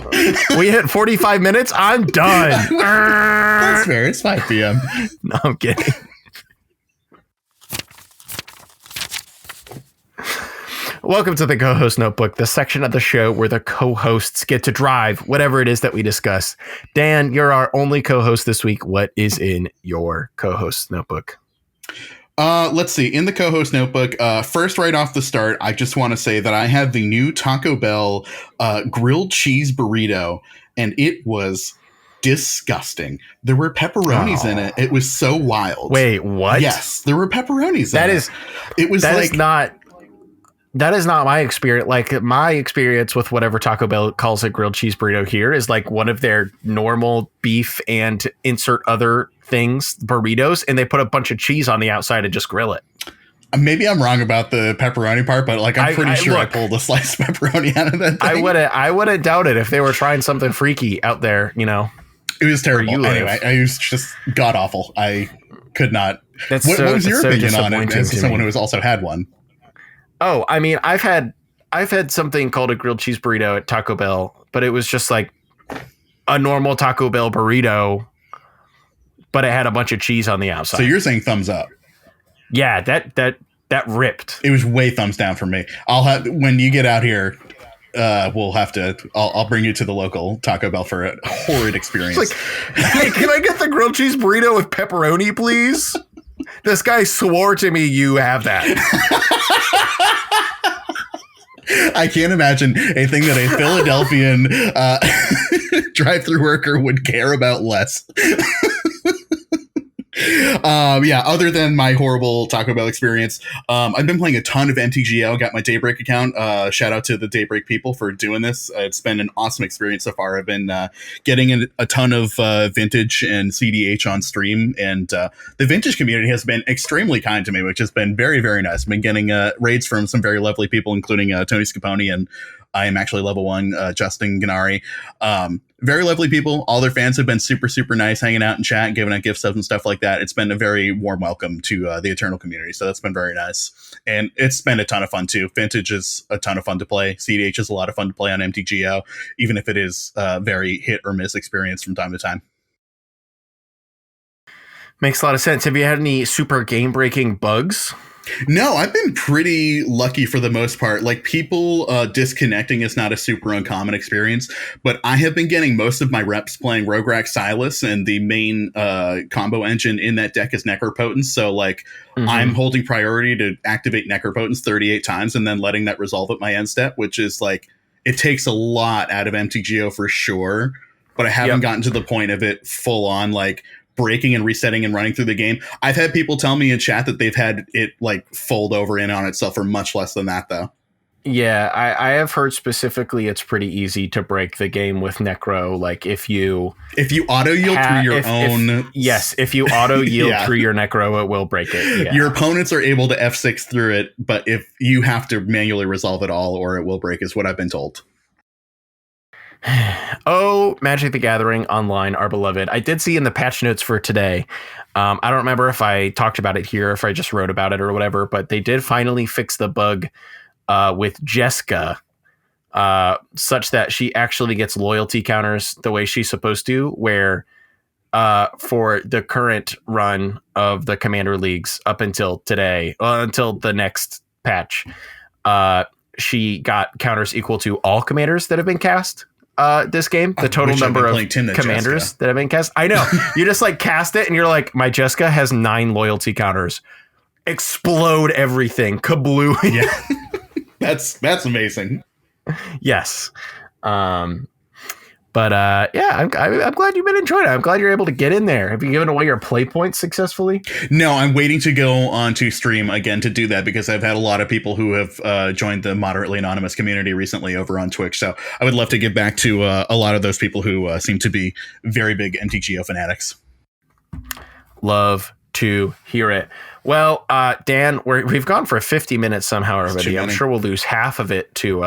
We hit 45 minutes. I'm done. That's fair. It's 5 p.m. No, I'm kidding. Welcome to the co-host notebook, the section of the show where the co-hosts get to drive whatever it is that we discuss. Dan, you're our only co-host this week. What is in your co-host notebook? Let's see. In the co-host notebook, first, right off the start, I just want to say that I have the new Taco Bell grilled cheese burrito, and it was disgusting. There were pepperonis in it. It was so wild. Wait, what? Yes, there were pepperonis in it. That is not my experience. Like my experience with whatever Taco Bell calls a grilled cheese burrito here is like one of their normal beef and insert other things burritos, and they put a bunch of cheese on the outside and just grill it. Maybe I'm wrong about the pepperoni part, but like I'm pretty sure I pulled a sliced pepperoni out of that thing. I wouldn't doubt it if they were trying something freaky out there. You know, it was terrible. Anyway, I was just god awful. I could not. What was your opinion on it as someone who has also had one? Oh, I mean, I've had something called a grilled cheese burrito at Taco Bell, but it was just like a normal Taco Bell burrito, but it had a bunch of cheese on the outside. So you're saying thumbs up? Yeah, that ripped. It was way thumbs down for me. I'll have, when you get out here, we'll have to. I'll bring you to the local Taco Bell for a horrid experience. It's like, hey, can I get the grilled cheese burrito with pepperoni, please? This guy swore to me you have that. I can't imagine a thing that a Philadelphian drive-through worker would care about less. Yeah, other than my horrible Taco Bell experience, I've been playing a ton of MTGO. Got my Daybreak account. Shout out to the Daybreak people for doing this. It's been an awesome experience so far. I've been getting a ton of vintage and CDH on stream, and the vintage community has been extremely kind to me, which has been very, very nice. I've been getting raids from some very lovely people, including Tony Scapone, and I am actually level 1, Justin Ganari. Very lovely people. All their fans have been super, super nice, hanging out in chat and giving out gift subs and stuff like that. It's been a very warm welcome to the Eternal community. So that's been very nice. And it's been a ton of fun too. Vintage is a ton of fun to play. CDH is a lot of fun to play on MTGO, even if it is a very hit or miss experience from time to time. Makes a lot of sense. Have you had any super game-breaking bugs? No, I've been pretty lucky for the most part. Like, people disconnecting is not a super uncommon experience, but I have been getting most of my reps playing Rograk Silas, and the main combo engine in that deck is Necropotence. So, like, I'm holding priority to activate Necropotence 38 times and then letting that resolve at my end step, which is like, it takes a lot out of MTGO for sure, but I haven't gotten to the point of it full on, like, breaking and resetting and running through the game. I've had people tell me in chat that they've had it like fold over in on itself for much less than that, though. Yeah, I have heard specifically it's pretty easy to break the game with Necro. Like, if you auto yield through your own, if you auto yield through your Necro, it will break it. Yeah. Your opponents are able to F6 through it, but if you have to manually resolve it all, or it will break, is what I've been told. Oh, Magic the Gathering Online, our beloved. I did see in the patch notes for today. I don't remember if I talked about it here, if I just wrote about it or whatever, but they did finally fix the bug with Jessica, such that she actually gets loyalty counters the way she's supposed to, where for the current run of the Commander Leagues up until today, until the next patch, she got counters equal to all commanders that have been cast. This game, the total number of commanders that have been cast. I know. You just like cast it and you're like, my Jessica has 9 loyalty counters. Explode everything. Kablooey. Yeah. That's amazing. Yes. But I'm glad you've been enjoying it. I'm glad you're able to get in there. Have you given away your play points successfully? No, I'm waiting to go on to stream again to do that, because I've had a lot of people who have joined the moderately anonymous community recently over on Twitch. So I would love to give back to a lot of those people who seem to be very big MTGO fanatics. Love to hear it. Well, Dan, we've gone for 50 minutes somehow already. I'm sure we'll lose half of it to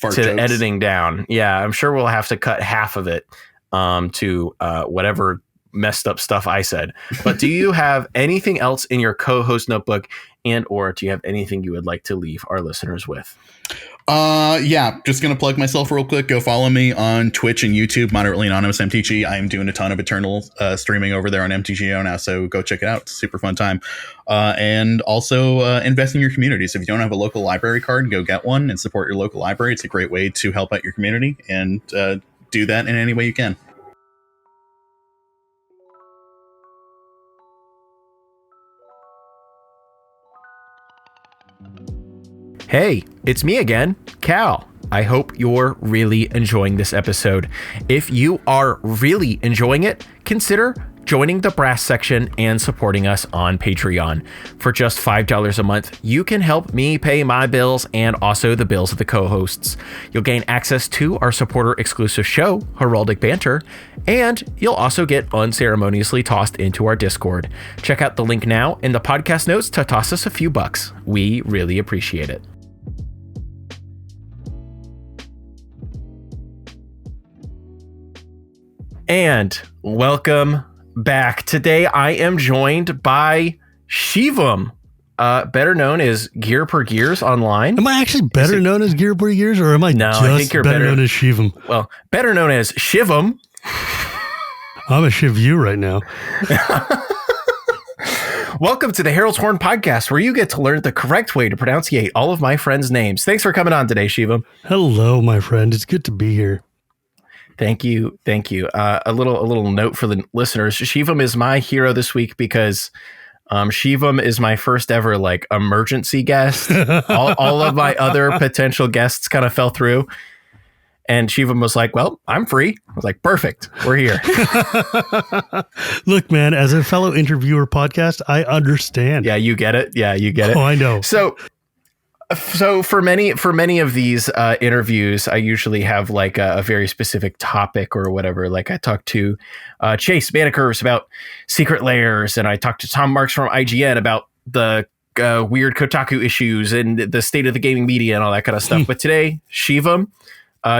editing down. Yeah, I'm sure we'll have to cut half of it to whatever messed up stuff I said. But do you have anything else in your co-host notebook, and or do you have anything you would like to leave our listeners with? Yeah, just gonna plug myself real quick. Go follow me on Twitch and YouTube, Moderately Anonymous MTG. I am doing a ton of Eternal streaming over there on MTGO now, so go check it out. It's a super fun time. And also invest in your communities. If you don't have a local library card, go get one and support your local library. It's a great way to help out your community, and do that in any way you can. Hey, it's me again, Cal. I hope you're really enjoying this episode. If you are really enjoying it, consider joining the brass section and supporting us on Patreon. For just $5 a month, you can help me pay my bills and also the bills of the co-hosts. You'll gain access to our supporter exclusive show, Heraldic Banter, and you'll also get unceremoniously tossed into our Discord. Check out the link now in the podcast notes to toss us a few bucks. We really appreciate it. And welcome back. Today I am joined by Shivam, better known as Gear Per Gears online. Am I actually better known as Gear Per Gears, or am I just I think you're better known as Shivam? Well, better known as Shivam. I'm a Shiv you right now. Welcome to the Herald's Horn podcast, where you get to learn the correct way to pronunciate all of my friends' names. Thanks for coming on today, Shivam. Hello, my friend. It's good to be here. Thank you. Thank you. A little note for the listeners. Shivam is my hero this week because Shivam is my first ever like emergency guest. all of my other potential guests kind of fell through. And Shivam was like, well, I'm free. I was like, perfect. We're here. Look, man, as a fellow interviewer podcast, I understand. Yeah, you get it. Oh, I know. So for many of these interviews, I usually have like a very specific topic or whatever. Like I talked to Chase Manicurves about Secret Layers, and I talked to Tom Marks from IGN about the weird Kotaku issues and the state of the gaming media and all that kind of stuff. But today, Shivam,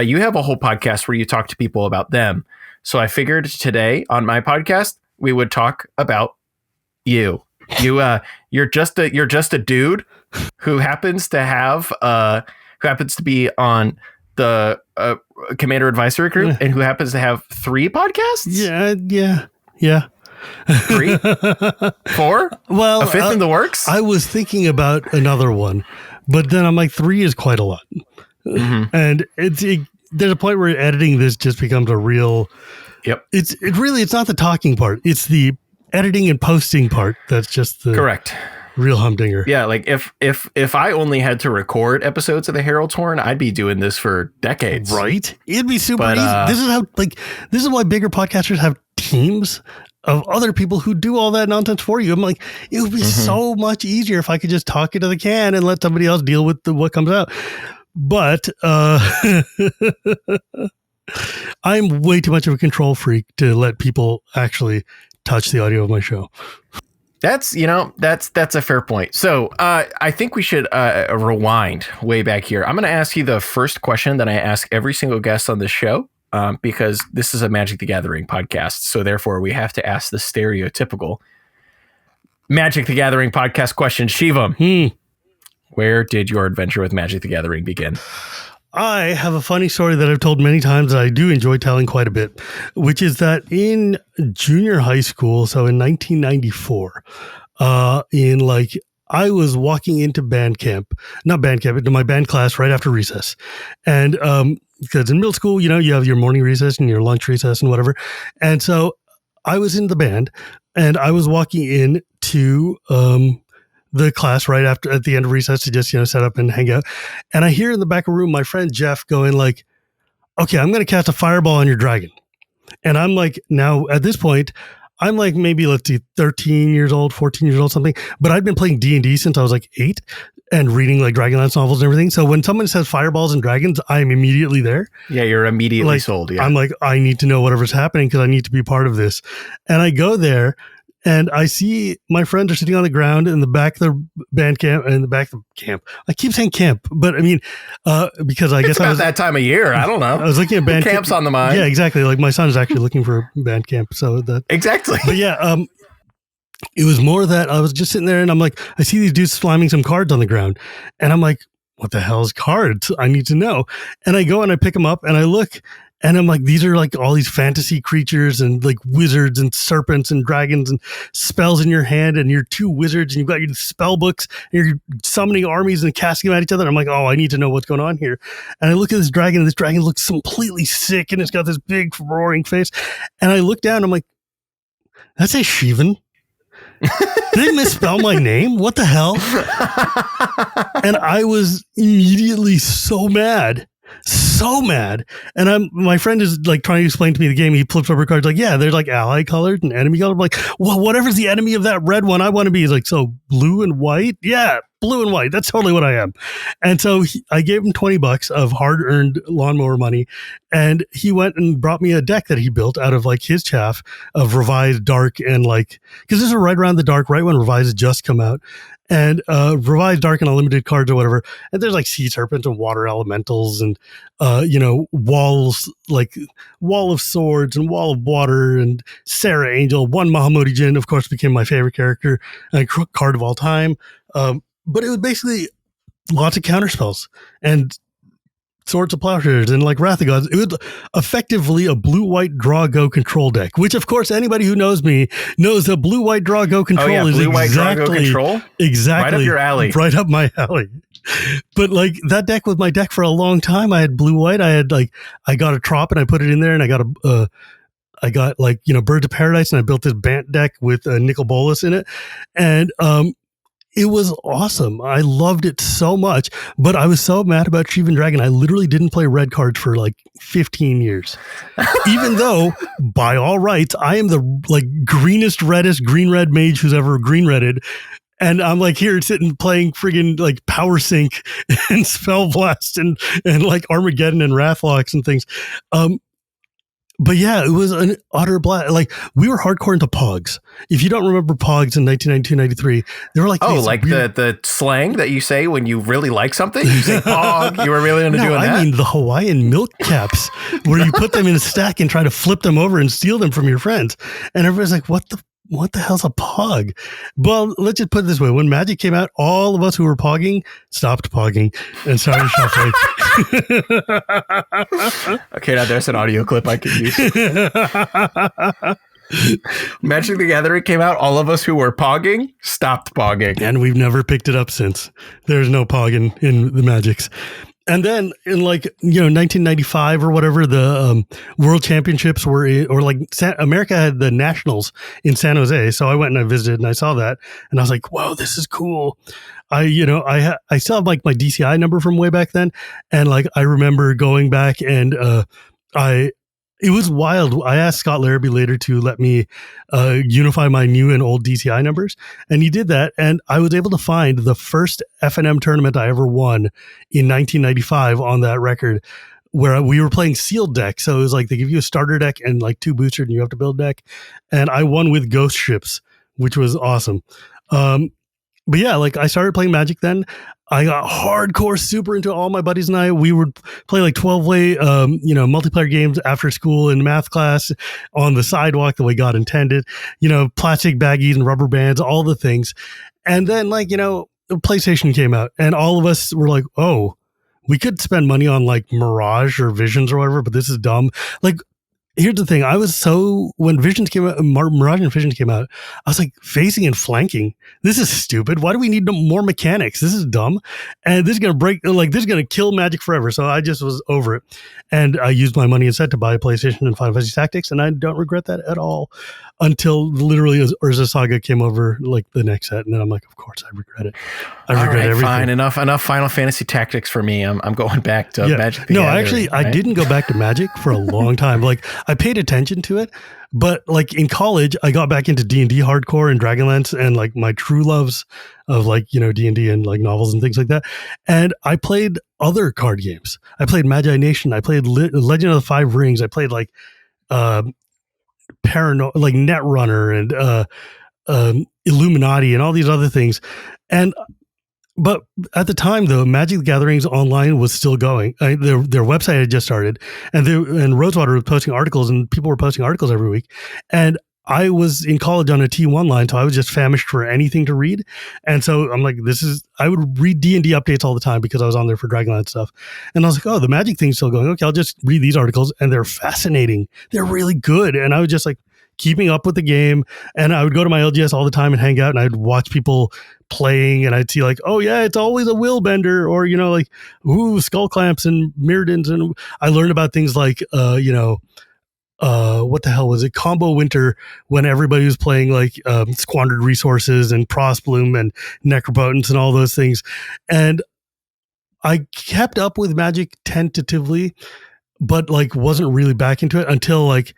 you have a whole podcast where you talk to people about them. So I figured today on my podcast, we would talk about you. You're just a dude who happens to be on the Commander Advisory Group and who happens to have 3 podcasts. Yeah. 3, 4. Well, a 5th in the works. I was thinking about another one, but then I'm like, 3 is quite a lot. Mm-hmm. And there's a point where editing this just becomes a real. Yep. It's not the talking part. It's the editing and posting part. That's just the correct. Real humdinger. Yeah, like if I only had to record episodes of the Herald Torn, I'd be doing this for decades. Right? It'd be super easy. This is why bigger podcasters have teams of other people who do all that nonsense for you. I'm like, it would be so much easier if I could just talk into the can and let somebody else deal with what comes out. But I'm way too much of a control freak to let people actually touch the audio of my show. That's a fair point. So I think we should rewind way back here. I'm going to ask you the first question that I ask every single guest on the show, because this is a Magic the Gathering podcast. So therefore, we have to ask the stereotypical Magic the Gathering podcast question. Shivam, where did your adventure with Magic the Gathering begin? I have a funny story that I've told many times that I do enjoy telling quite a bit, which is that in junior high school, so in 1994, I was walking into into my band class right after recess. And because in middle school, you have your morning recess and your lunch recess and whatever. And so I was in the band and I was walking in to the class right after at the end of recess to just set up and hang out, and I hear in the back of the room my friend Jeff going like, okay, I'm going to cast a fireball on your dragon. And I'm like, now at this point I'm like maybe 13 years old, 14 years old, something, but I'd been playing D&D since I was like 8 and reading like Dragonlance novels and everything. So when someone says fireballs and dragons, I'm immediately there. Yeah, you're immediately sold. Yeah, I'm like, I need to know whatever's happening because I need to be part of this. And I go there and I see my friends are sitting on the ground in the back of the band camp, in the back of the camp. I keep saying camp, but I mean, because I guess I was that time of year. I don't know. I was looking at band camps on the mind. Yeah, exactly. Like my son is actually looking for a band camp. So that exactly. But yeah, it was more that I was just sitting there and I'm like, I see these dudes slamming some cards on the ground and I'm like, what the hell is cards? I need to know. And I go and I pick them up and I look and I'm like, these are like all these fantasy creatures and like wizards and serpents and dragons and spells in your hand. And you're 2 wizards and you've got your spell books and you're summoning armies and casting them at each other. And I'm like, oh, I need to know what's going on here. And I look at this dragon and this dragon looks completely sick and it's got this big roaring face. And I look down and I'm like, that's a Shivan. Did they misspell my name? What the hell? And I was immediately so mad. And my friend is like trying to explain to me the game. He flips over cards like, yeah, there's like ally colored and enemy colored. I'm like, well, whatever's the enemy of that red one, I want to be. He's like, so blue and white? Yeah, blue and white. That's totally what I am. And so I gave him $20 of hard-earned lawnmower money. And he went and brought me a deck that he built out of like his chaff of Revised Dark and like, because this is right around the Dark, right when Revised had just come out. And Revised Dark and Unlimited cards or whatever. And there's like sea serpents and water elementals and, walls, like Wall of Swords and Wall of Water and Sarah Angel. One Mahamudi Jin, of course, became my favorite character and card of all time. But it was basically lots of counterspells and Swords of Plowshares and like Wrath of Gods. It was effectively a blue-white draw-go control deck, which of course anybody who knows me knows that blue-white draw-go control is exactly right up your alley. Right up my alley. But like that deck was my deck for a long time. I had blue-white. I got a Trop and I put it in there and I got Birds of Paradise and I built this Bant deck with Nicol Bolas in it. And It was awesome. I loved it so much, but I was so mad about Shivan Dragon. I literally didn't play red cards for like 15 years. Even though, by all rights, I am the like greenest, reddest green red mage who's ever green redded. And I'm like here sitting playing friggin' like Power Sync and Spell Blast and like Armageddon and Wrathlocks and things. But yeah, it was an utter blast. Like, we were hardcore into Pogs. If you don't remember Pogs in 1992, 93, they were like... Oh, like weird... the slang that you say when you really like something? You say Pog, you were really into doing that? I mean the Hawaiian milk caps, where you put them in a stack and try to flip them over and steal them from your friends. And everybody's like, what the hell's a Pog? Well, let's just put it this way. When Magic came out, all of us who were pogging stopped pogging and started shuffling. Okay, now there's an audio clip I can use. Magic the Gathering came out, all of us who were pogging stopped pogging. And we've never picked it up since. There's no pogging in the Magics. And then in 1995 or whatever, the World Championships were America had the Nationals in San Jose. So I went and I visited and I saw that and I was like, whoa, this is cool. I still have like my DCI number from way back then. And like, I remember going back and it was wild. I asked Scott Larrabee later to let me unify my new and old DCI numbers, and he did that. And I was able to find the first FNM tournament I ever won in 1995 on that record, where we were playing sealed deck. So it was like they give you a starter deck and like 2 boosters, and you have to build a deck. And I won with Ghost Ships, which was awesome. But yeah, like I started playing Magic then. I got hardcore super into all my buddies and I. We would play like 12-way, multiplayer games after school in math class on the sidewalk the way God intended, plastic baggies and rubber bands, all the things. And then PlayStation came out and all of us were like, oh, we could spend money on like Mirage or Visions or whatever, but this is dumb. Like, here's the thing. When Visions came out, Mirage and Visions came out, I was like, phasing and flanking. This is stupid. Why do we need more mechanics? This is dumb. And this is going to kill Magic forever. So I just was over it. And I used my money instead to buy a PlayStation and Final Fantasy Tactics. And I don't regret that at all until literally Urza Saga came over like the next set. And then I'm like, of course I regret it. I regret everything. Fine. Enough Final Fantasy Tactics for me. I'm going back to Magic. I didn't go back to Magic for a long time. Like I paid attention to it, but like in college, I got back into D&D hardcore and Dragonlance and like my true loves of like, D&D and like novels and things like that. And I played other card games. I played Magi Nation. I played Legend of the Five Rings. I played like Netrunner and Illuminati and all these other things. But at the time, though, Magic the Gathering's online was still going. Their website had just started, and Rosewater was posting articles, and people were posting articles every week. And I was in college on a T1 line, so I was just famished for anything to read. And so I'm like, I would read D&D updates all the time because I was on there for Dragonlance stuff. And I was like, oh, the Magic thing's still going. Okay, I'll just read these articles, and they're fascinating. They're really good. And I was just like keeping up with the game. And I would go to my LGS all the time and hang out, and I'd watch people playing, and I'd see like, oh yeah, it's always a will bender, or skull clamps and Mirrodins. And I learned about things like what the hell was it? Combo Winter, when everybody was playing like Squandered Resources and Frostbloom and Necropotence and all those things. And I kept up with Magic tentatively, but like wasn't really back into it until like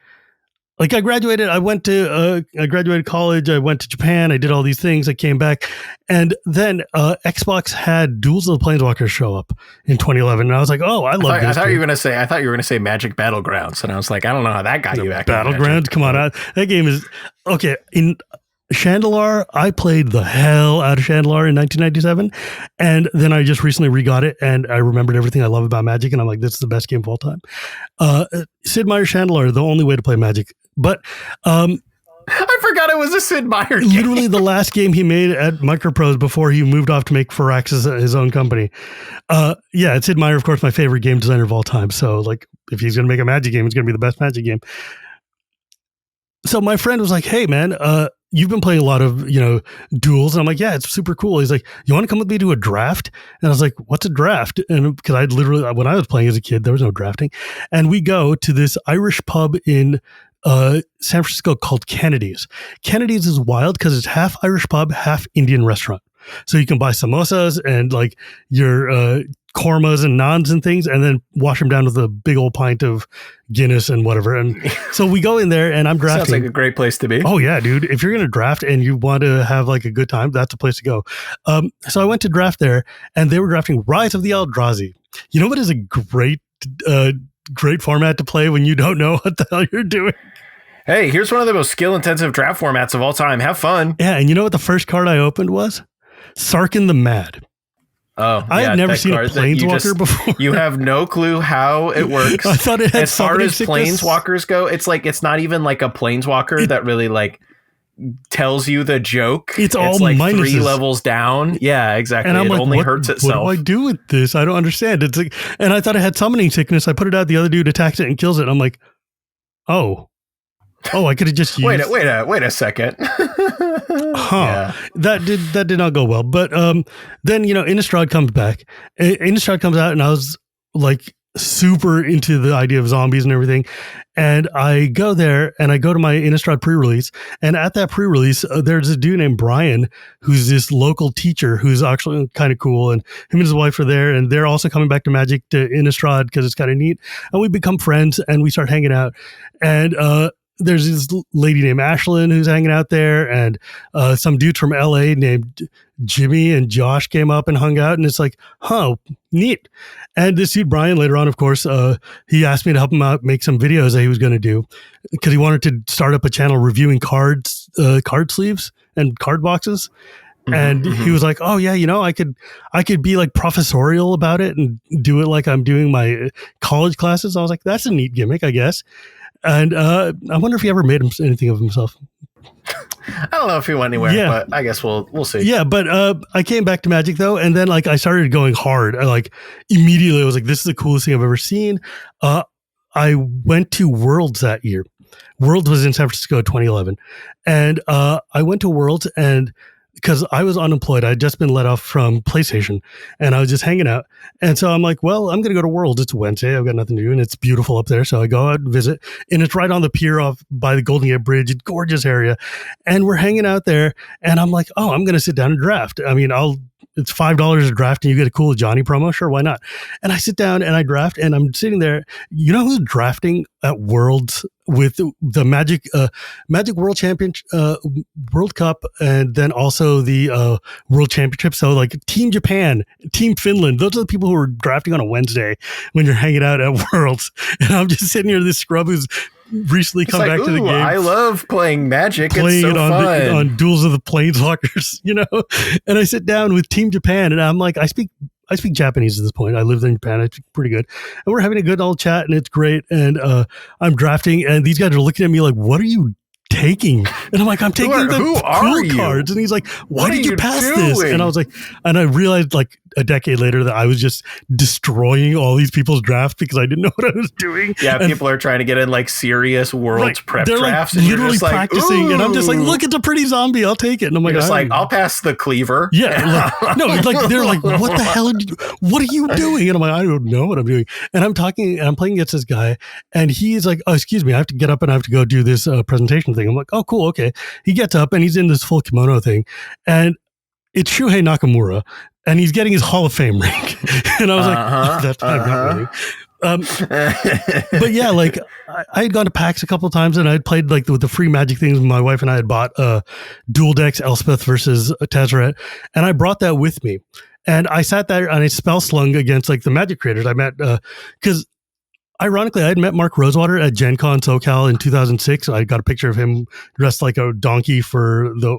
I graduated. I graduated college. I went to Japan. I did all these things. I came back, and then Xbox had Duels of the Planeswalkers show up in 2011, and I was like, "Oh, I love this." I thought you were gonna say Magic Battlegrounds, and I was like, "I don't know how that got you back." Battlegrounds, come on, that game is okay. In Chandelar, I played the hell out of Chandelar in 1997, and then I just recently re-got it, and I remembered everything I love about Magic, and I'm like, this is the best game of all time. Sid Meier's Chandelar, the only way to play Magic. But I forgot it was a Sid Meier game. Literally the last game he made at Microprose before he moved off to make Firaxis his own company. It's Sid Meier, of course, my favorite game designer of all time. So like, if he's going to make a Magic game, it's going to be the best Magic game. So my friend was like, hey man, you've been playing a lot of, duels. And I'm like, yeah, it's super cool. He's like, you want to come with me to a draft? And I was like, what's a draft? And because I literally, when I was playing as a kid, there was no drafting. And we go to this Irish pub in San Francisco called Kennedy's. Kennedy's is wild because it's half Irish pub, half Indian restaurant. So you can buy samosas and like your kormas and naans and things, and then wash them down with a big old pint of Guinness and whatever. And so we go in there and I'm drafting. Sounds like a great place to be. Oh yeah, dude. If you're going to draft and you want to have like a good time, that's a place to go. So I went to draft there and they were drafting Rise of the Eldrazi. You know what is a great format to play when you don't know what the hell you're doing? Hey, here's one of the most skill-intensive draft formats of all time. Have fun. Yeah, and you know what the first card I opened was? Sarkin the Mad. Oh, I had never seen a planeswalker before. You have no clue how it works. I thought it had as far as planeswalkers go, it's not even like a planeswalker that really like tells you the joke. It's all like minuses. 3 levels down. Yeah, exactly. And I'm it like, only hurts itself. What do I do with this? I don't understand. It's like, and I thought it had summoning sickness. I put it out. The other dude attacks it and kills it. And I'm like, oh, I could have just used. Wait a second. Yeah. That did not go well. But then Innistrad comes back. Innistrad comes out, and I was like super into the idea of zombies and everything. And I go there and I go to my Innistrad pre-release. And at that pre-release, there's a dude named Brian, who's this local teacher who's actually kind of cool. And him and his wife are there, and they're also coming back to Magic to Innistrad because it's kind of neat. And we become friends and we start hanging out. And there's this lady named Ashlyn who's hanging out there, and some dudes from LA named Jimmy and Josh came up and hung out, and it's like, neat. And this dude Brian later on, of course, he asked me to help him out make some videos that he was going to do because he wanted to start up a channel reviewing card sleeves and card boxes. And he was like, oh yeah, I could be like professorial about it and do it like I'm doing my college classes. I was like, that's a neat gimmick, I guess. And I wonder if he ever made anything of himself. I don't know if he went anywhere, but I guess we'll see. Yeah, but I came back to Magic though, and then like I started going hard. I immediately was like, this is the coolest thing I've ever seen. I went to Worlds that year. Worlds was in San Francisco 2011. And I went to Worlds, and because I was unemployed, I'd just been let off from PlayStation, and I was just hanging out. And so I'm like, well, I'm going to go to Worlds. It's Wednesday. I've got nothing to do, and it's beautiful up there. So I go out and visit, and it's right on the pier off by the Golden Gate Bridge. It's a gorgeous area. And we're hanging out there, and I'm like, oh, I'm going to sit down and draft. I mean, it's $5 a draft, and you get a cool Johnny promo. Sure, why not? And I sit down and I draft, and I'm sitting there. You know who's drafting at Worlds with the Magic World Championship, World Cup, and then also the World Championship? So like Team Japan, Team Finland, those are the people who are drafting on a Wednesday when you're hanging out at Worlds. And I'm just sitting here, this scrub who's recently come back to the game. I love playing Magic. Playing it's so it fun. on Duels of the Planeswalkers, And I sit down with Team Japan, and I'm like, I speak Japanese at this point. I lived in Japan. I speak pretty good. And we're having a good old chat, and it's great. And I'm drafting, and these guys are looking at me like, what are you taking? And I'm like, I'm taking the cool cards. And he's like, why did you pass this? And I was like, and I realized like a decade later that I was just destroying all these people's drafts because I didn't know what I was doing. Yeah, and people are trying to get in like serious Worlds prep drafts. Like, literally practicing, and I'm just like, look, it's a pretty zombie. I'll take it. And I'm like, I'll pass the cleaver. Yeah, no, it's like they're like, what the hell? What are you doing? And I'm like, I don't know what I'm doing. And I'm talking, and I'm playing against this guy, and he's like, oh, excuse me, I have to get up and I have to go do this presentation thing. I'm like, oh, cool, okay. He gets up and he's in this full kimono thing, and it's Shuhei Nakamura, and he's getting his Hall of Fame ring. And I was like, that's not really. But yeah, like I had gone to PAX a couple of times, and I had played like with the free Magic things. My wife and I had bought Dual Decks Elspeth versus Tezzeret, and I brought that with me. And I sat there and I spell slung against like the Magic creators I met, because ironically, I had met Mark Rosewater at Gen Con SoCal in 2006. I got a picture of him dressed like a donkey for the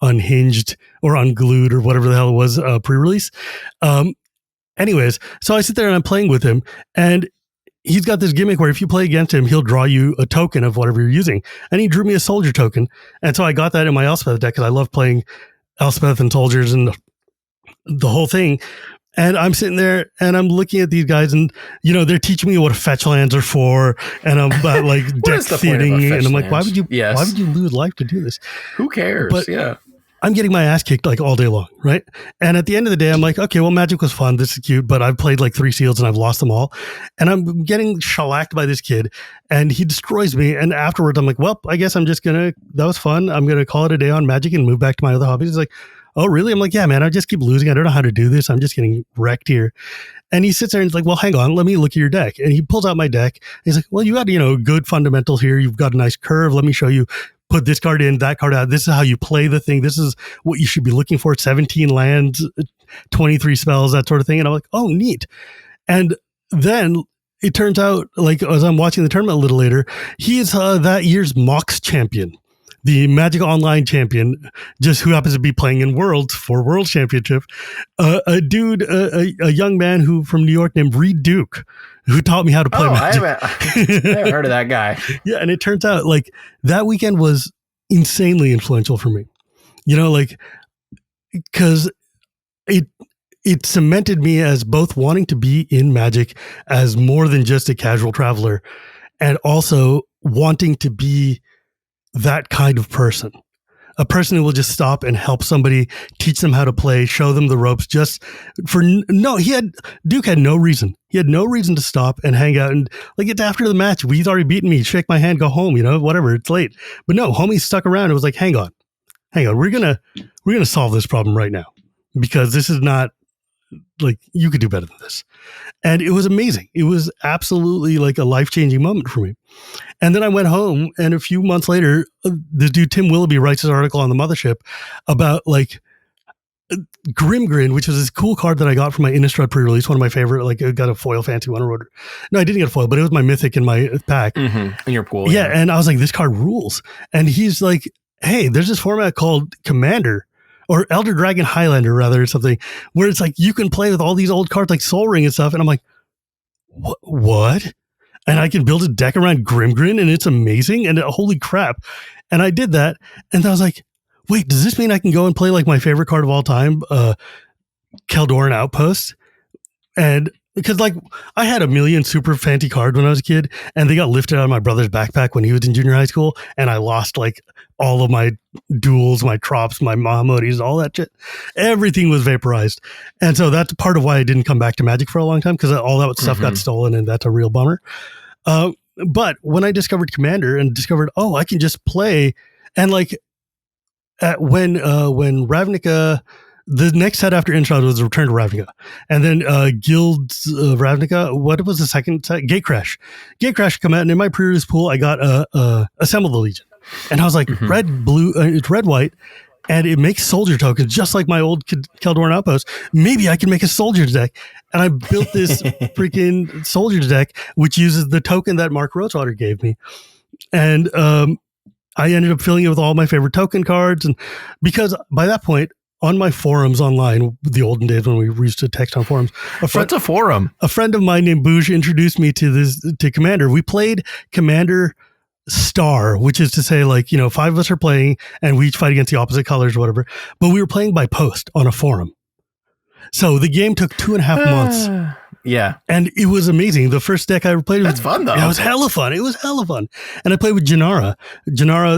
Unhinged or Unglued or whatever the hell it was pre-release. Anyways, so I sit there and I'm playing with him, and he's got this gimmick where if you play against him, he'll draw you a token of whatever you're using. And he drew me a soldier token. And so I got that in my Elspeth deck because I love playing Elspeth and soldiers and the whole thing. And I'm sitting there and I'm looking at these guys, and they're teaching me what fetch lands are for, and I'm about like deck theating, and I'm like, why would you lose life to do this? Who cares? But yeah, I'm getting my ass kicked like all day long, right? And at the end of the day, I'm like, okay, well, Magic was fun. This is cute, but I've played like 3 seals and I've lost them all, and I'm getting shellacked by this kid, and he destroys me. And afterwards, I'm like, well, I guess that was fun. I'm gonna call it a day on Magic and move back to my other hobbies. He's like, oh, really? I'm like, yeah, man, I just keep losing. I don't know how to do this. I'm just getting wrecked here. And he sits there and he's like, well, hang on, let me look at your deck. And he pulls out my deck. He's like, well, you got, good fundamentals here. You've got a nice curve. Let me show you. Put this card in, that card out. This is how you play the thing. This is what you should be looking for. 17 lands, 23 spells, that sort of thing. And I'm like, oh, neat. And then it turns out, like, as I'm watching the tournament a little later, he is that year's Mox champion, the Magic Online champion, just who happens to be playing in Worlds for World Championship. A dude, a young man who from New York named Reed Duke, who taught me how to play Magic. I haven't heard of that guy. Yeah, and it turns out, like, that weekend was insanely influential for me. Because it cemented me as both wanting to be in Magic as more than just a casual traveler, and also wanting to be that kind of person. A person who will just stop and help somebody, teach them how to play, show them the ropes. Duke had no reason. He had no reason to stop and hang out. And like, it's after the match. He's already beaten me. Shake my hand, go home, whatever. It's late. But no, homie stuck around. It was like, hang on. We're going to solve this problem right now, because this is not like, you could do better than this. And it was amazing. It was absolutely like a life-changing moment for me. And then I went home, and a few months later, this dude, Tim Willoughby, writes his article on the Mothership about like Grimgrin, which was this cool card that I got from my Innistrad pre-release, one of my favorite, like, I got a foil fancy one or whatever. No, I didn't get a foil, but it was my mythic in my pack. Mm-hmm. In your pool. Yeah. And I was like, this card rules. And he's like, hey, there's this format called Commander, or Elder Dragon Highlander, rather, or something, where it's like you can play with all these old cards like Soul Ring and stuff. And I'm like, what? And I can build a deck around Grimgrin, and it's amazing. And holy crap. And I did that. And I was like, wait, does this mean I can go and play like my favorite card of all time, Keldoran Outpost? And because, like, I had a million super fancy cards when I was a kid, and they got lifted out of my brother's backpack when he was in junior high school, and I lost like all of my duels, my Trops, my Mahamudis, all that shit. Everything was vaporized. And so that's part of why I didn't come back to Magic for a long time, because all that stuff got stolen, and that's a real bummer. But when I discovered Commander and discovered, oh, I can just play, and like when Ravnica, the next set after Innistrad was Return to Ravnica, and then Guilds of Ravnica. What was the second set? Gatecrash. Gatecrash come out, and in my pre-release pool, I got Assemble the Legion, and I was like, red, blue, it's red, white, and it makes soldier tokens just like my old Keldoran Outpost. Maybe I can make a soldier deck, and I built this freaking soldier deck, which uses the token that Mark Rosewater gave me, and I ended up filling it with all my favorite token cards, and because by that point, on my forums online, the olden days when we used to text on forums. What's a forum? A friend of mine named Bouge introduced me to Commander. We played Commander Star, which is to say, like, 5 of us are playing and we each fight against the opposite colors or whatever. But we were playing by post on a forum. So the game took 2.5 months. Yeah. And it was amazing. The first deck I ever played. That's fun, though. Yeah, it was hella fun. It was hella fun. And I played with Janara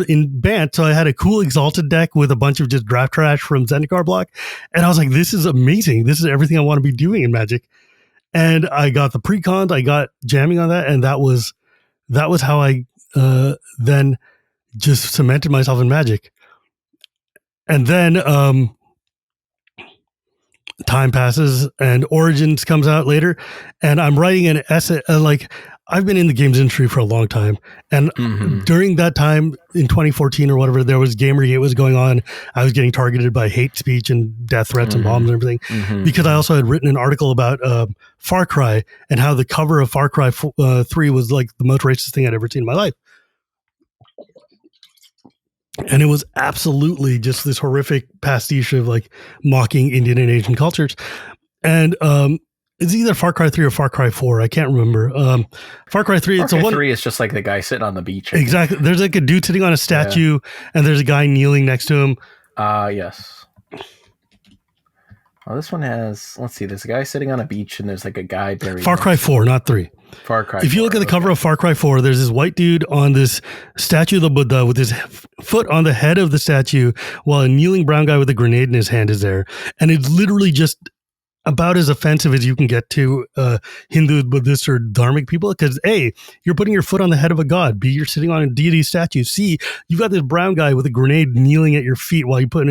in Bant. So I had a cool Exalted deck with a bunch of just draft trash from Zendikar block. And I was like, this is amazing. This is everything I want to be doing in Magic. And I got the precons. I got jamming on that. And that was how I then just cemented myself in Magic. And then time passes and Origins comes out later, and I'm writing an essay. I've been in the games industry for a long time, and during that time in 2014 or whatever, there was Gamergate was going on. I was getting targeted by hate speech and death threats and bombs and everything, because I also had written an article about Far Cry and how the cover of Far Cry 3 was like the most racist thing I'd ever seen in my life. And it was absolutely just this horrific pastiche of like mocking Indian and Asian cultures. And it's either Far Cry 3 or Far Cry 4. I can't remember. Far Cry 3, Far Cry 3 is just like the guy sitting on the beach. Exactly. There's like a dude sitting on a statue, and there's a guy kneeling next to him. Yes. Well, this one has, let's see, there's a guy sitting on a beach, and there's like a guy buried. Far Cry 4, not 3. Far Cry. If you look at the cover of Far Cry 4, there's this white dude on this statue of the Buddha with his foot on the head of the statue, while a kneeling brown guy with a grenade in his hand is there. And it's literally just about as offensive as you can get to Hindu, Buddhist, or Dharmic people. Because A, you're putting your foot on the head of a god. B, you're sitting on a deity statue. C, you've got this brown guy with a grenade kneeling at your feet while you put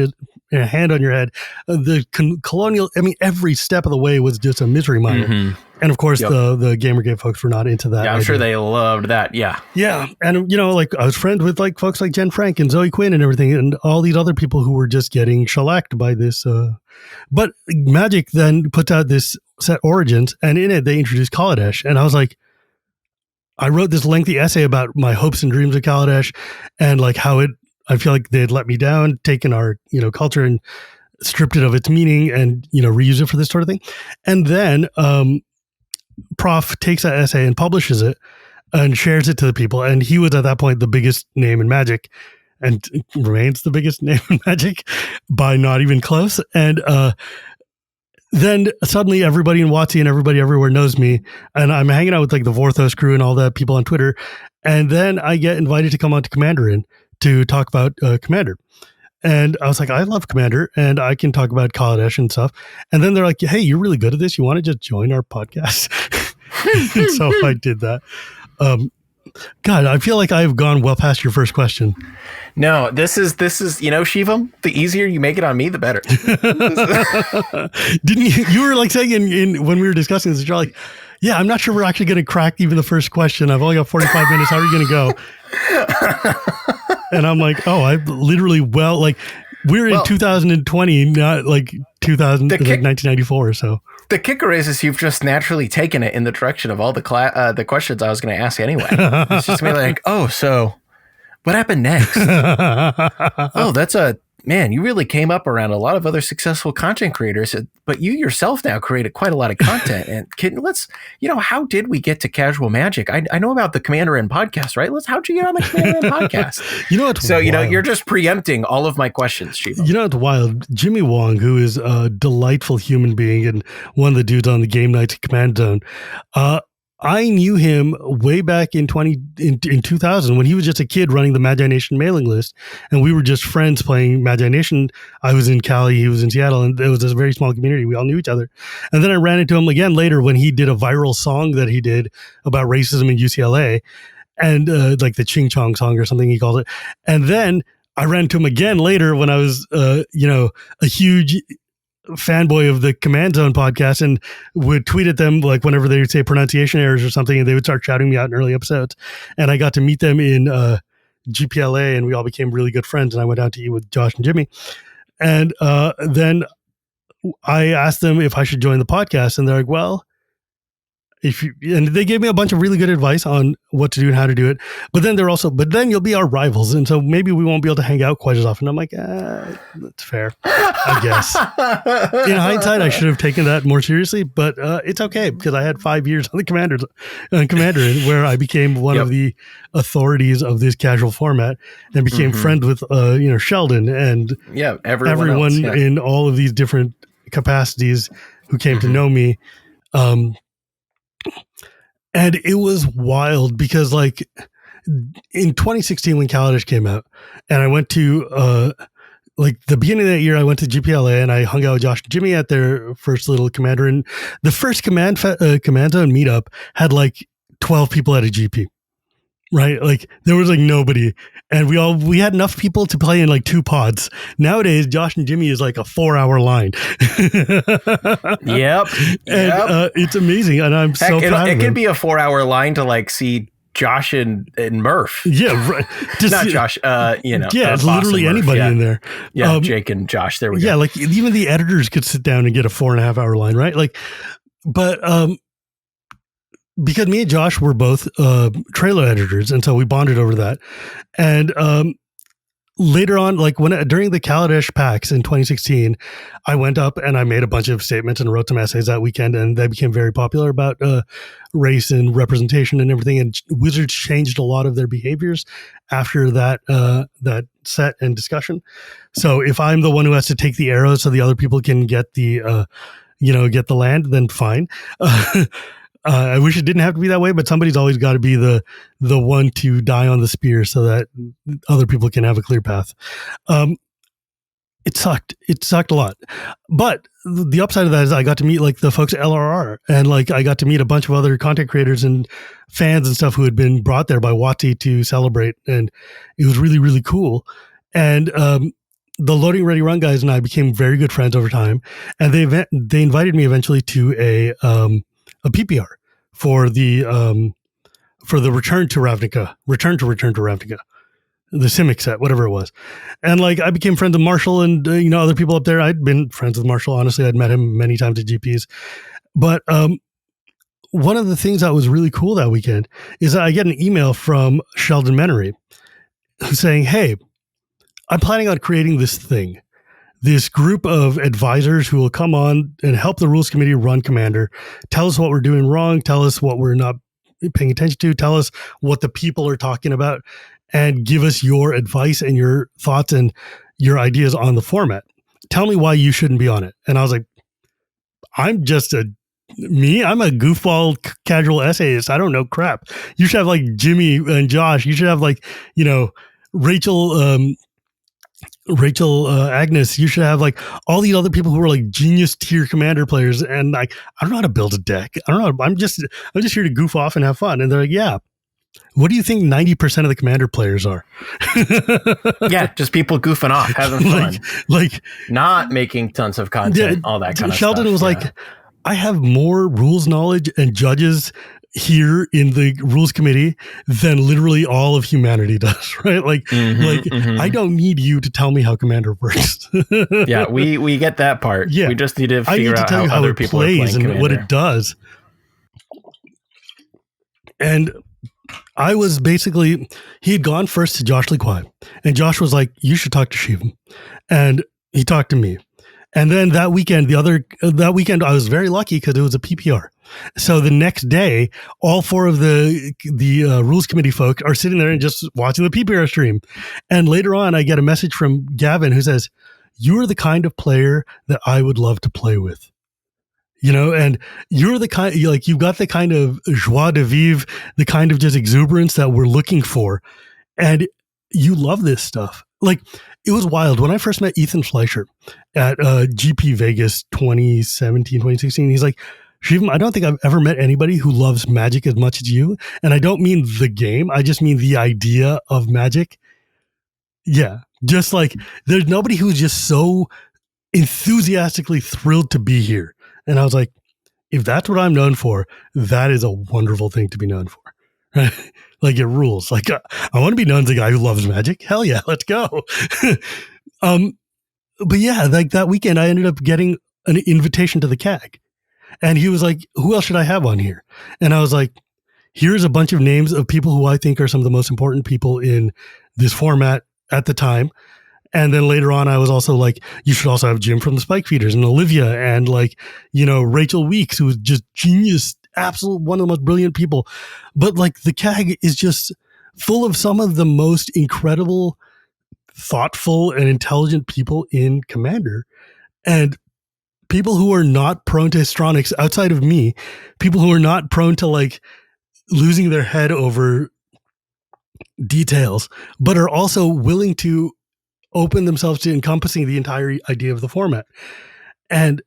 and a hand on your head. The colonial, I mean, every step of the way was just a misery miner. Mhm. And of course, the Gamergate folks were not into that. Yeah, I'm sure they loved that. Yeah. Yeah. And, you know, like I was friends with like folks like Jen Frank and Zoe Quinn and everything, and all these other people who were just getting shellacked by this. But Magic then puts out this set Origins, and in it, they introduced Kaladesh. And I was like, I wrote this lengthy essay about my hopes and dreams of Kaladesh and like how I feel like they had let me down, taken our, you know, culture and stripped it of its meaning and, you know, reuse it for this sort of thing. And then, Prof takes that essay and publishes it and shares it to the people. And he was at that point the biggest name in Magic and remains the biggest name in Magic by not even close. And then suddenly everybody in WotC and everybody everywhere knows me. And I'm hanging out with like the Vorthos crew and all that people on Twitter. And then I get invited to come on to Commander to talk about Commander. And I was like, I love Commander and I can talk about Kaladesh and stuff. And then they're like, hey, you're really good at this. You want to just join our podcast? And so I did that. God, I feel like I've gone well past your first question. No, this is, you know, Shivam, the easier you make it on me, the better. Didn't you were like saying in when we were discussing this, you're like, yeah, I'm not sure we're actually going to crack even the first question. I've only got 45 minutes. How are you going to go? And I'm like, oh, I literally, we're in 2020, not like 1994 or so. The kicker is you've just naturally taken it in the direction of all the questions I was going to ask anyway. It's just me like, oh, so what happened next? Oh, man, you really came up around a lot of other successful content creators, but you yourself now created quite a lot of content. And how did we get to casual Magic? I know about the Commander N podcast, right? How'd you get on the Commander N podcast? You know what's so, wild? You're just preempting all of my questions, Shivam. You know what's wild? Jimmy Wong, who is a delightful human being and one of the dudes on the Game Nights Command Zone, I knew him way back in 2000 when he was just a kid running the Magi Nation mailing list, and we were just friends playing Magi Nation. I was in Cali, he was in Seattle, and it was a very small community. We all knew each other. And then I ran into him again later when he did a viral song that he did about racism in UCLA, and like the Ching Chong song or something he called it. And then I ran into him again later when I was, a huge fanboy of the Command Zone podcast and would tweet at them like whenever they would say pronunciation errors or something, and they would start shouting me out in early episodes. And I got to meet them in GPLA, and we all became really good friends. And I went out to eat with Josh and Jimmy. And then I asked them if I should join the podcast, and they're like, well, and they gave me a bunch of really good advice on what to do and how to do it. But then then you'll be our rivals. And so maybe we won't be able to hang out quite as often. I'm like, that's fair, I guess. In hindsight, I should have taken that more seriously, but it's okay because I had 5 years on the Commander where I became one of the authorities of this casual format and became friends with, Sheldon and everyone in all of these different capacities who came to know me. And it was wild because like in 2016 when Kaladesh came out and I went to like the beginning of that year, I went to GPLA and I hung out with Josh and Jimmy at their first little Commander, and the first Command Zone meetup had like 12 people at a GP. Right? Like there was like nobody, and we had enough people to play in like 2 pods. Nowadays, Josh and Jimmy is like a 4-hour line. Yep. And it's amazing. And I'm so proud of it could be a 4-hour line to like see Josh and Murph. Yeah. Right. Not Josh, yeah, it's literally anybody in there. Yeah. Jake and Josh. There we go. Yeah. Like even the editors could sit down and get a 4.5-hour line. Right. Like, but, because me and Josh were both trailer editors, and so we bonded over that. And later on, like during the Kaladesh PAX in 2016, I went up and I made a bunch of statements and wrote some essays that weekend, and they became very popular about race and representation and everything. And Wizards changed a lot of their behaviors after that set and discussion. So if I'm the one who has to take the arrows so the other people can get the get the land, then fine. I wish it didn't have to be that way, but somebody's always got to be the one to die on the spear so that other people can have a clear path. It sucked. It sucked a lot. But the upside of that is I got to meet like the folks at LRR, and like I got to meet a bunch of other content creators and fans and stuff who had been brought there by WotC to celebrate, and it was really, really cool. And the Loading Ready Run guys and I became very good friends over time, and they invited me eventually to a PPR for the Return to Ravnica, the Simic set, whatever it was. And like, I became friends with Marshall and, other people up there. I'd been friends with Marshall. Honestly, I'd met him many times at GPs. But one of the things that was really cool that weekend is that I get an email from Sheldon Menery who's saying, hey, I'm planning on creating this group of advisors who will come on and help the rules committee run Commander, tell us what we're doing wrong, tell us what we're not paying attention to, tell us what the people are talking about, and give us your advice and your thoughts and your ideas on the format. Tell me why you shouldn't be on it. And I was like, I'm a goofball casual essayist. I don't know crap. You should have like Jimmy and Josh. You should have like, Rachel Agnes. You should have like all these other people who are like genius tier Commander players. And like, I don't know how to build a deck. I don't know. I'm just here to goof off and have fun. And they're like, yeah. What do you think 90% of the Commander players are? Yeah, just people goofing off, having fun. like not making tons of content, all that kind of stuff. Sheldon was like, I have more rules knowledge and judges here in the rules committee than literally all of humanity does, right? Like, I don't need you to tell me how Commander works. Yeah, we get that part. Yeah. We just need to figure out how other people are playing Commander. And what it does. And I was basically, he had gone first to Josh Lee Kwai, and Josh was like, you should talk to Shivam. And he talked to me. And then that weekend, I was very lucky because it was a PPR. So the next day, all four of the rules committee folk are sitting there and just watching the PPR stream. And later on, I get a message from Gavin who says, you're the kind of player that I would love to play with. And you're the kind, like, you've got the kind of joie de vivre, the kind of just exuberance that we're looking for. And you love this stuff. Like, it was wild. When I first met Ethan Fleischer at GP Vegas 2017, 2016, he's like, Shivam, I don't think I've ever met anybody who loves Magic as much as you. And I don't mean the game. I just mean the idea of Magic. Yeah. Just like, there's nobody who's just so enthusiastically thrilled to be here. And I was like, if that's what I'm known for, that is a wonderful thing to be known for. Right? Like, it rules. Like, I want to be known as a guy who loves Magic. Hell yeah, let's go. But yeah, like that weekend, I ended up getting an invitation to the CAG. And he was like, who else should I have on here? And I was like, here's a bunch of names of people who I think are some of the most important people in this format at the time. And then later on, I was also like, you should also have Jim from the Spike Feeders and Olivia and like, Rachel Weeks, who was just genius, absolute one of the most brilliant people. But like, the CAG is just full of some of the most incredible, thoughtful and intelligent people in Commander, and people who are not prone to histrionics outside of me, people who are not prone to like losing their head over details, but are also willing to open themselves to encompassing the entire idea of the format. And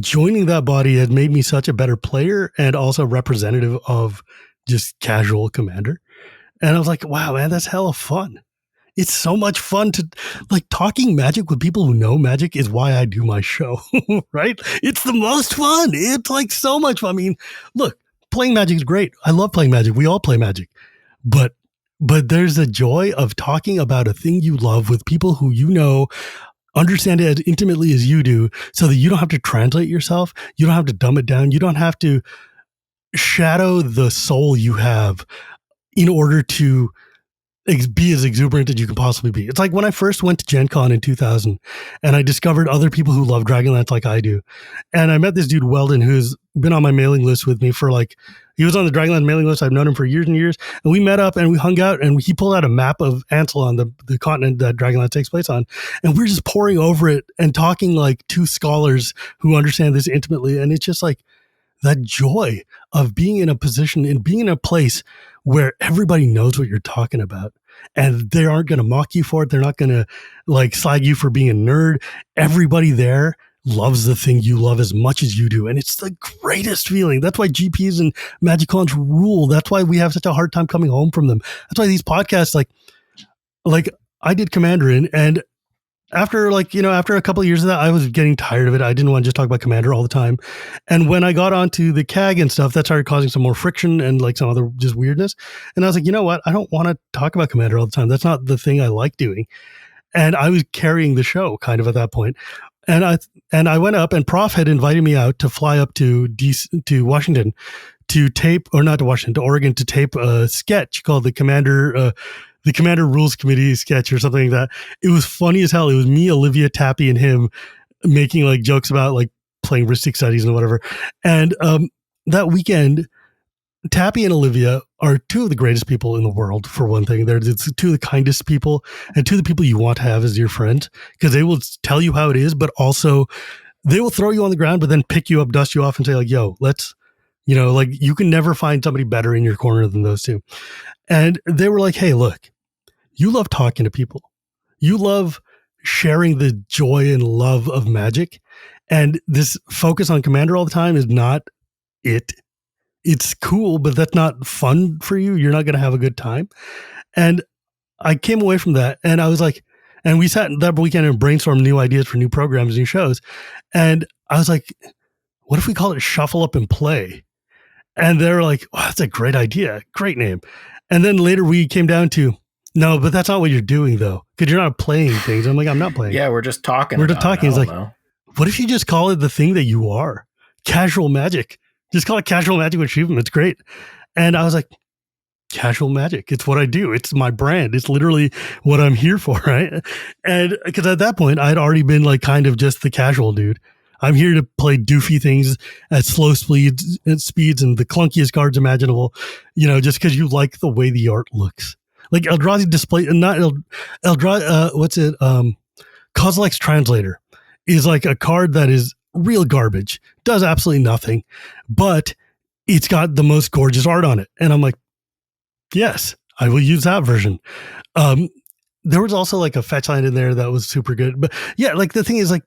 joining that body had made me such a better player and also representative of just casual Commander. And I was like, wow, man, that's hella fun. It's so much fun to like talking Magic with people who know Magic is why I do my show, right? It's the most fun. It's like so much fun. I mean, look, playing Magic is great. I love playing Magic. We all play Magic, but there's a joy of talking about a thing you love with people who understand it as intimately as you do, so that you don't have to translate yourself. You don't have to dumb it down. You don't have to shadow the soul you have in order to be as exuberant as you can possibly be. It's like when I first went to Gen Con in 2000 and I discovered other people who love Dragonlance like I do. And I met this dude, Weldon, who's been on my mailing list with me for like, he was on the Dragonlance mailing list. I've known him for years and years. And we met up and we hung out and he pulled out a map of Ansel, the continent that Dragonlance takes place on. And we're just pouring over it and talking like two scholars who understand this intimately. And it's just like that joy of being in a position and being in a place where everybody knows what you're talking about and they aren't going to mock you for it. They're not going to like slag you for being a nerd. Everybody there loves the thing you love as much as you do. And it's the greatest feeling. That's why GPs and Magic Cons rule. That's why we have such a hard time coming home from them. That's why these podcasts, like I did Commander in, and after after a couple of years of that, I was getting tired of it. I didn't want to just talk about Commander all the time. And when I got onto the CAG and stuff, that started causing some more friction and like some other just weirdness. And I was like, you know what? I don't want to talk about Commander all the time. That's not the thing I like doing. And I was carrying the show kind of at that point. And I went up, and Prof had invited me out to fly up to Washington to tape, or not to Washington, to Oregon, to tape a sketch called the Commander Rules Committee sketch or something like that. It was funny as hell. It was me, Olivia, Tappy, and him making like jokes about like playing Ristic Studies and whatever. And that weekend, Tappy and Olivia are two of the greatest people in the world, for one thing. It's two of the kindest people, and two of the people you want to have as your friend, because they will tell you how it is, but also they will throw you on the ground, but then pick you up, dust you off, and say like, yo, let's, like you can never find somebody better in your corner than those two. And they were like, hey, look, you love talking to people. You love sharing the joy and love of Magic. And this focus on Commander all the time is not it. It's cool, but that's not fun for you. You're not going to have a good time. And I came away from that, and I was like, and we sat that weekend and brainstormed new ideas for new programs, new shows. And I was like, what if we call it Shuffle Up and Play? And they were like, oh, that's a great idea. Great name. And then later we came down to, no, but that's not what you're doing though. Because you're not playing things. I'm like, I'm not playing. Yeah, we're just talking. We're just talking. It's like, what if you just call it the thing that you are? Casual Magic. Just call it Casual Magic with Shivam. It's great. And I was like, Casual Magic. It's what I do. It's my brand. It's literally what I'm here for, right? And because at that point, I'd already been like kind of just the casual dude. I'm here to play doofy things at slow speeds and the clunkiest cards imaginable, just because you like the way the art looks. Like Eldrazi display, not Eldrazi, Kozilek's Translator is like a card that is real garbage, does absolutely nothing, but it's got the most gorgeous art on it. And I'm like, yes, I will use that version. There was also like a fetch line in there that was super good. But yeah, like the thing is like,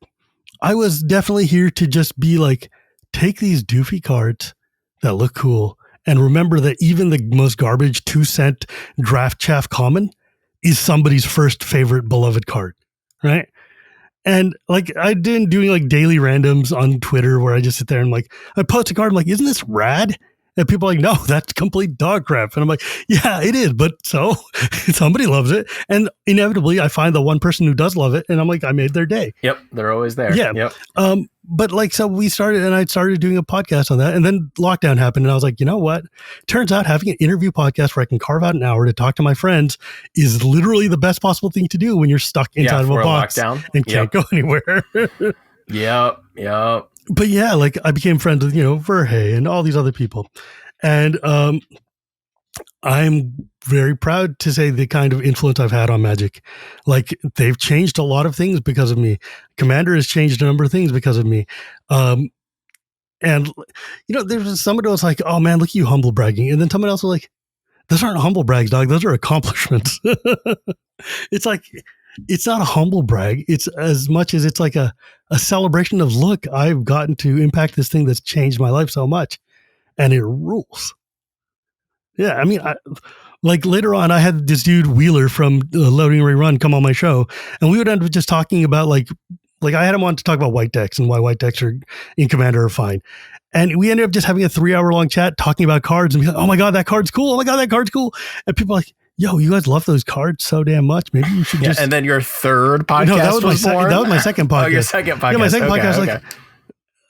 I was definitely here to just be like, take these doofy cards that look cool and remember that even the most garbage 2-cent draft chaff common is somebody's first favorite beloved card, right? And like I did doing like daily randoms on Twitter where I just sit there and like, I post a card, I'm like, isn't this rad? And people are like, no, that's complete dog crap. And I'm like, yeah, it is. But so somebody loves it. And inevitably I find the one person who does love it. And I'm like, I made their day. Yep. They're always there. Yeah. Yep. But like, so I started doing a podcast on that. And then lockdown happened. And I was like, you know what? Turns out having an interview podcast where I can carve out an hour to talk to my friends is literally the best possible thing to do when you're stuck inside of a box and can't go anywhere. Yep. But yeah, like I became friends with, Verhey and all these other people. And I'm very proud to say the kind of influence I've had on Magic. Like they've changed a lot of things because of me. Commander has changed a number of things because of me. And there's somebody else like, oh man, look at you humble bragging. And then someone else was like, those aren't humble brags, dog. Those are accomplishments. It's like, it's not a humble brag. It's as much as it's like a celebration of, look, I've gotten to impact this thing that's changed my life so much. And it rules. Yeah. I mean, like later on, I had this dude Wheeler from Loading Ray Run come on my show, and we would end up just talking about like I had him on to talk about white decks and why white decks are in Commander are fine. And we ended up just having a 3-hour long chat talking about cards and be like, oh my God, that card's cool. Oh my God, that card's cool. And people are like, yo, you guys love those cards so damn much. Maybe you should just. And then your third podcast. No, that was my second podcast. Oh, your second podcast. Yeah, my second podcast. Okay. Like,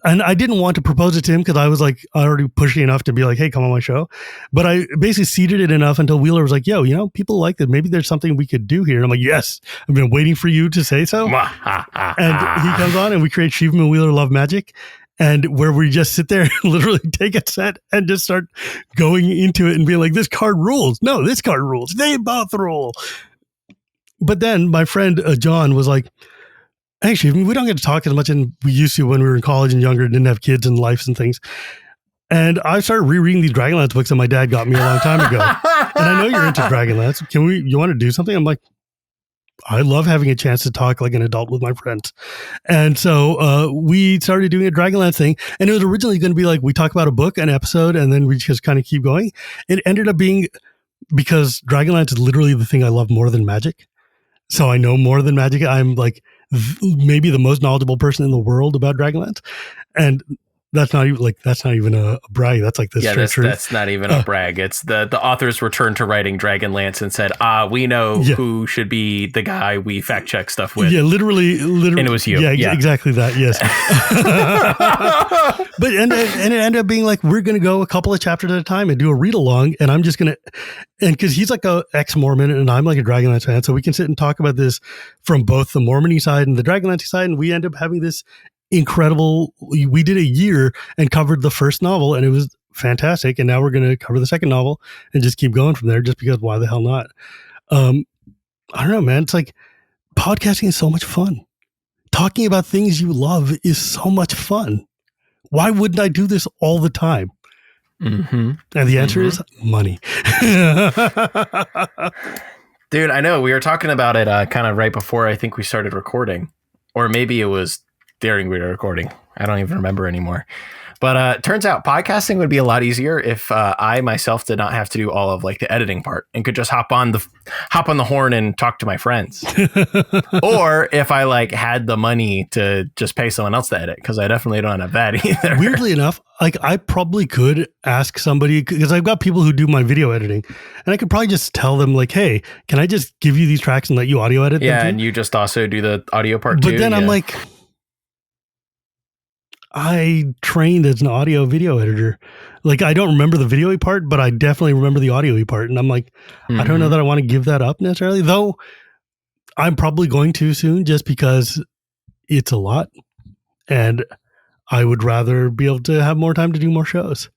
and I didn't want to propose it to him because I was like already pushy enough to be like, hey, come on my show. But I basically seeded it enough until Wheeler was like, yo, people like that. Maybe there's something we could do here. And I'm like, yes, I've been waiting for you to say so. And he comes on and we create Shivam and Wheeler Love Magic. And where we just sit there and literally take a set and just start going into it and being like, this card rules. No, this card rules. They both rule. But then my friend John was like, hey, Shivam, we don't get to talk as much as we used to when we were in college and younger and didn't have kids and lives and things. And I started rereading these Dragonlance books that my dad got me a long time ago. And I know you're into Dragonlance. You want to do something? I'm like, I love having a chance to talk like an adult with my friends. And so we started doing a Dragonlance thing. And it was originally going to be like, we talk about a book, an episode, and then we just kind of keep going. It ended up being, because Dragonlance is literally the thing I love more than Magic. So I know more than Magic. I'm like maybe the most knowledgeable person in the world about Dragonlance. And that's not even a brag. That's like the straight truth. That's not even a brag. It's the authors returned to writing Dragonlance and said, we know who should be the guy we fact check stuff with. Yeah, literally. And it was you. Yeah, exactly that. Yes. But and it ended up being like, we're going to go a couple of chapters at a time and do a read along. And I'm just going to, and because he's like a ex-Mormon and I'm like a Dragonlance fan. So we can sit and talk about this from both the Mormon side and the Dragonlance side. And we end up having this incredible, we did a year and covered the first novel and it was fantastic, and now we're going to cover the second novel and just keep going from there, just because why the hell not. I don't know, man. It's like podcasting is so much fun. Talking about things you love is so much fun. Why wouldn't I do this all the time? Mm-hmm. And the answer is money. Dude, I know we were talking about it kind of right before I think we started recording, or maybe it was during we were recording. I don't even remember anymore. But turns out podcasting would be a lot easier if I myself did not have to do all of like the editing part and could just hop on the horn and talk to my friends. Or if I like had the money to just pay someone else to edit, because I definitely don't have that either. Weirdly enough, like I probably could ask somebody, because I've got people who do my video editing, and I could probably just tell them like, hey, can I just give you these tracks and let you audio edit them? Yeah, and you just also do the audio part too. But then I'm like, I trained as an audio video editor. Like, I don't remember the video part, but I definitely remember the audio part. And I'm like, I don't know that I want to give that up necessarily, though I'm probably going to soon, just because it's a lot. And I would rather be able to have more time to do more shows.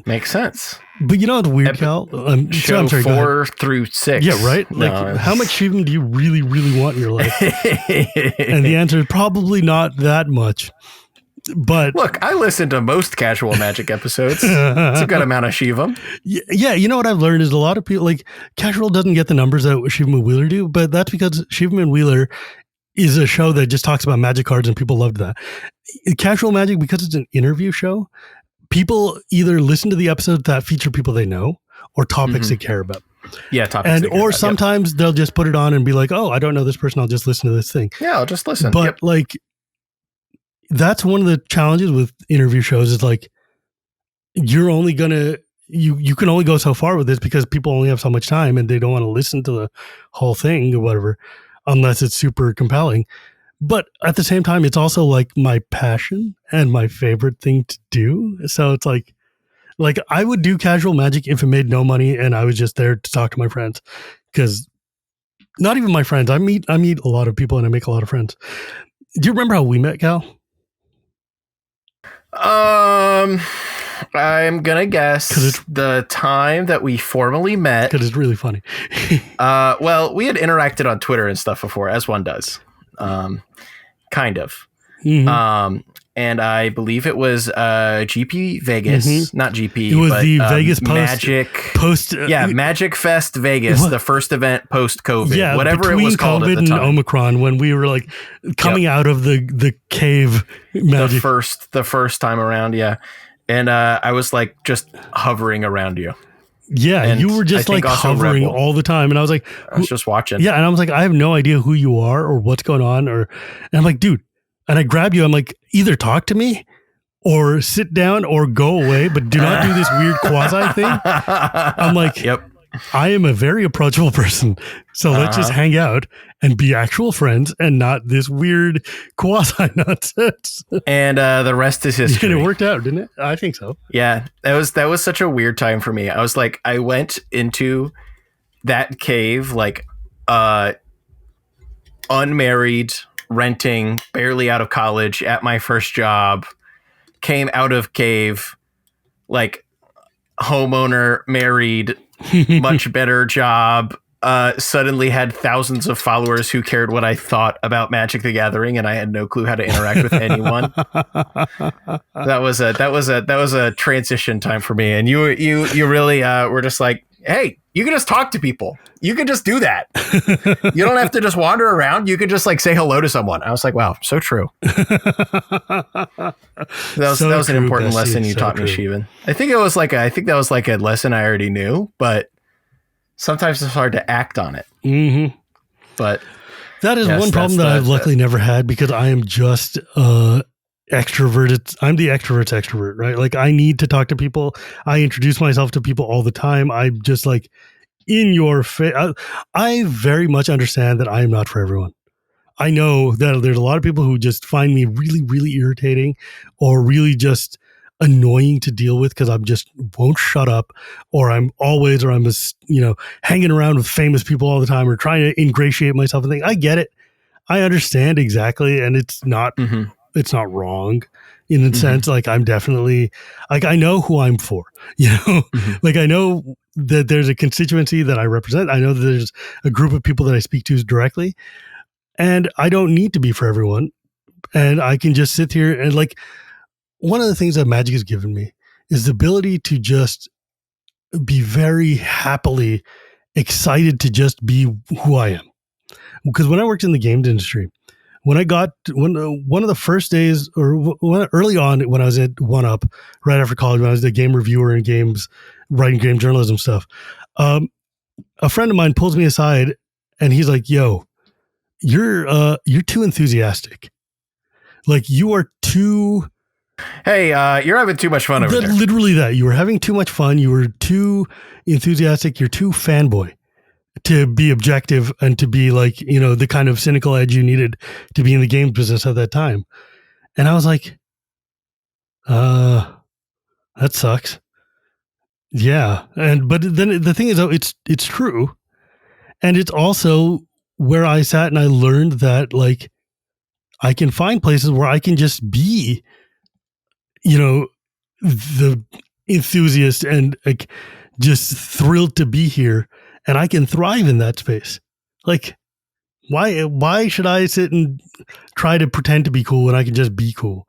Makes sense. But you know what's weird, Cal? Show 4 through 6. Yeah, right? Like, how much Shivam do you really, really want in your life? And the answer is probably not that much. But look, I listen to most casual Magic episodes. It's a good amount of Shivam. Yeah, you know what I've learned is a lot of people, like, casual doesn't get the numbers that Shivam and Wheeler do, but that's because Shivam and Wheeler is a show that just talks about Magic cards and people loved that. Casual Magic, because it's an interview show, people either listen to the episodes that feature people they know or topics they care about. Yeah, topics. And or sometimes they'll just put it on and be like, "Oh, I don't know this person. I'll just listen to this thing." Yeah, I'll just listen. But like, that's one of the challenges with interview shows is like, you're only gonna you can only go so far with this because people only have so much time and they don't want to listen to the whole thing or whatever, unless it's super compelling. But at the same time, it's also like my passion and my favorite thing to do. So it's like I would do casual Magic if it made no money and I was just there to talk to my friends. Because not even my friends, I meet a lot of people and I make a lot of friends. Do you remember how we met, Cal? I'm gonna guess the time that we formally met. Because it's really funny. Well, we had interacted on Twitter and stuff before, as one does. Kind of. Mm-hmm. And I believe it was GP Vegas, not GP. It was but, the Vegas post. Magic Fest Vegas, the first event post COVID. Yeah, whatever it was called COVID at the time. And Omicron, when we were like coming out of the cave magic. The first time around, yeah. And I was like just hovering around you. Yeah, and you were just like hovering all the time. And I was like, I was just watching. Yeah, and I was like, I have no idea who you are or what's going on. And I'm like, dude, and I grab you. I'm like, either talk to me or sit down or go away, but do not do this weird quasi thing. I'm like, yep. I am a very approachable person. So let's just hang out and be actual friends and not this weird quasi nonsense. And the rest is history. And it worked out, didn't it? I think so. Yeah, that was such a weird time for me. I was like, I went into that cave like unmarried, renting, barely out of college, at my first job, came out of cave like homeowner, married, much better job, suddenly had thousands of followers who cared what I thought about Magic the Gathering, and I had no clue how to interact with anyone. That was a transition time for me. And you really were just like, hey, you can just talk to people. You can just do that. You don't have to just wander around. You can just like say hello to someone. I was like, wow, so true. That was an important lesson you taught me, Shivan. I think that was like a lesson I already knew, but sometimes it's hard to act on it. Mm-hmm. But That is Yes, one problem that's that I've luckily never had because I am just extroverted. I'm the extrovert's extrovert, right? Like I need to talk to people. I introduce myself to people all the time. I'm just like in your face. I very much understand that I am not for everyone. I know that there's a lot of people who just find me really, really irritating or really just annoying to deal with because I'm just won't shut up, or I'm just, hanging around with famous people all the time or trying to ingratiate myself and things. I get it. I understand exactly. And it's not wrong in a sense. Like I'm definitely like, I know who I'm for, like I know that there's a constituency that I represent. I know that there's a group of people that I speak to directly. And I don't need to be for everyone. And I can just sit here and like, one of the things that Magic has given me is the ability to just be very happily excited to just be who I am. Because when I worked in the games industry, one of the first days early on when I was at 1UP, right after college, when I was the game reviewer in games, writing game journalism stuff, a friend of mine pulls me aside and he's like, yo, you're too enthusiastic. Like you are too. Hey, you're having too much fun over there. Literally that. You were having too much fun. You were too enthusiastic. You're too fanboy to be objective and to be like, the kind of cynical edge you needed to be in the games business at that time. And I was like, that sucks. Yeah. But then the thing is, though, it's true. And it's also where I sat and I learned that like I can find places where I can just be, the enthusiast and like just thrilled to be here, and I can thrive in that space. Like, why should I sit and try to pretend to be cool when I can just be cool?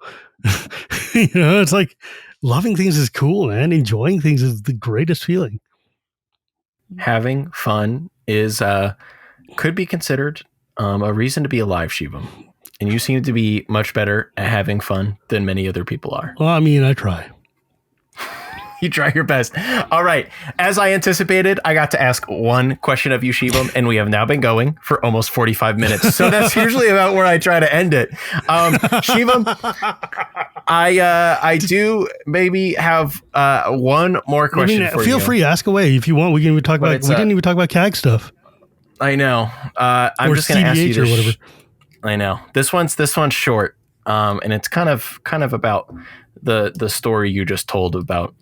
It's like loving things is cool, man. Enjoying things is the greatest feeling. Having fun is could be considered a reason to be alive, Shivam. And you seem to be much better at having fun than many other people are. Well, I mean, I try. You try your best. All right. As I anticipated, I got to ask one question of you, Shivam, and we have now been going for almost 45 minutes. So that's usually about where I try to end it. Shivam, I do maybe have one more question for you. Feel free, ask away if you want. We can even talk about. We didn't even talk about CAG stuff. I know. I'm just going to ask you or whatever. I know this one's short, and it's kind of about the story you just told about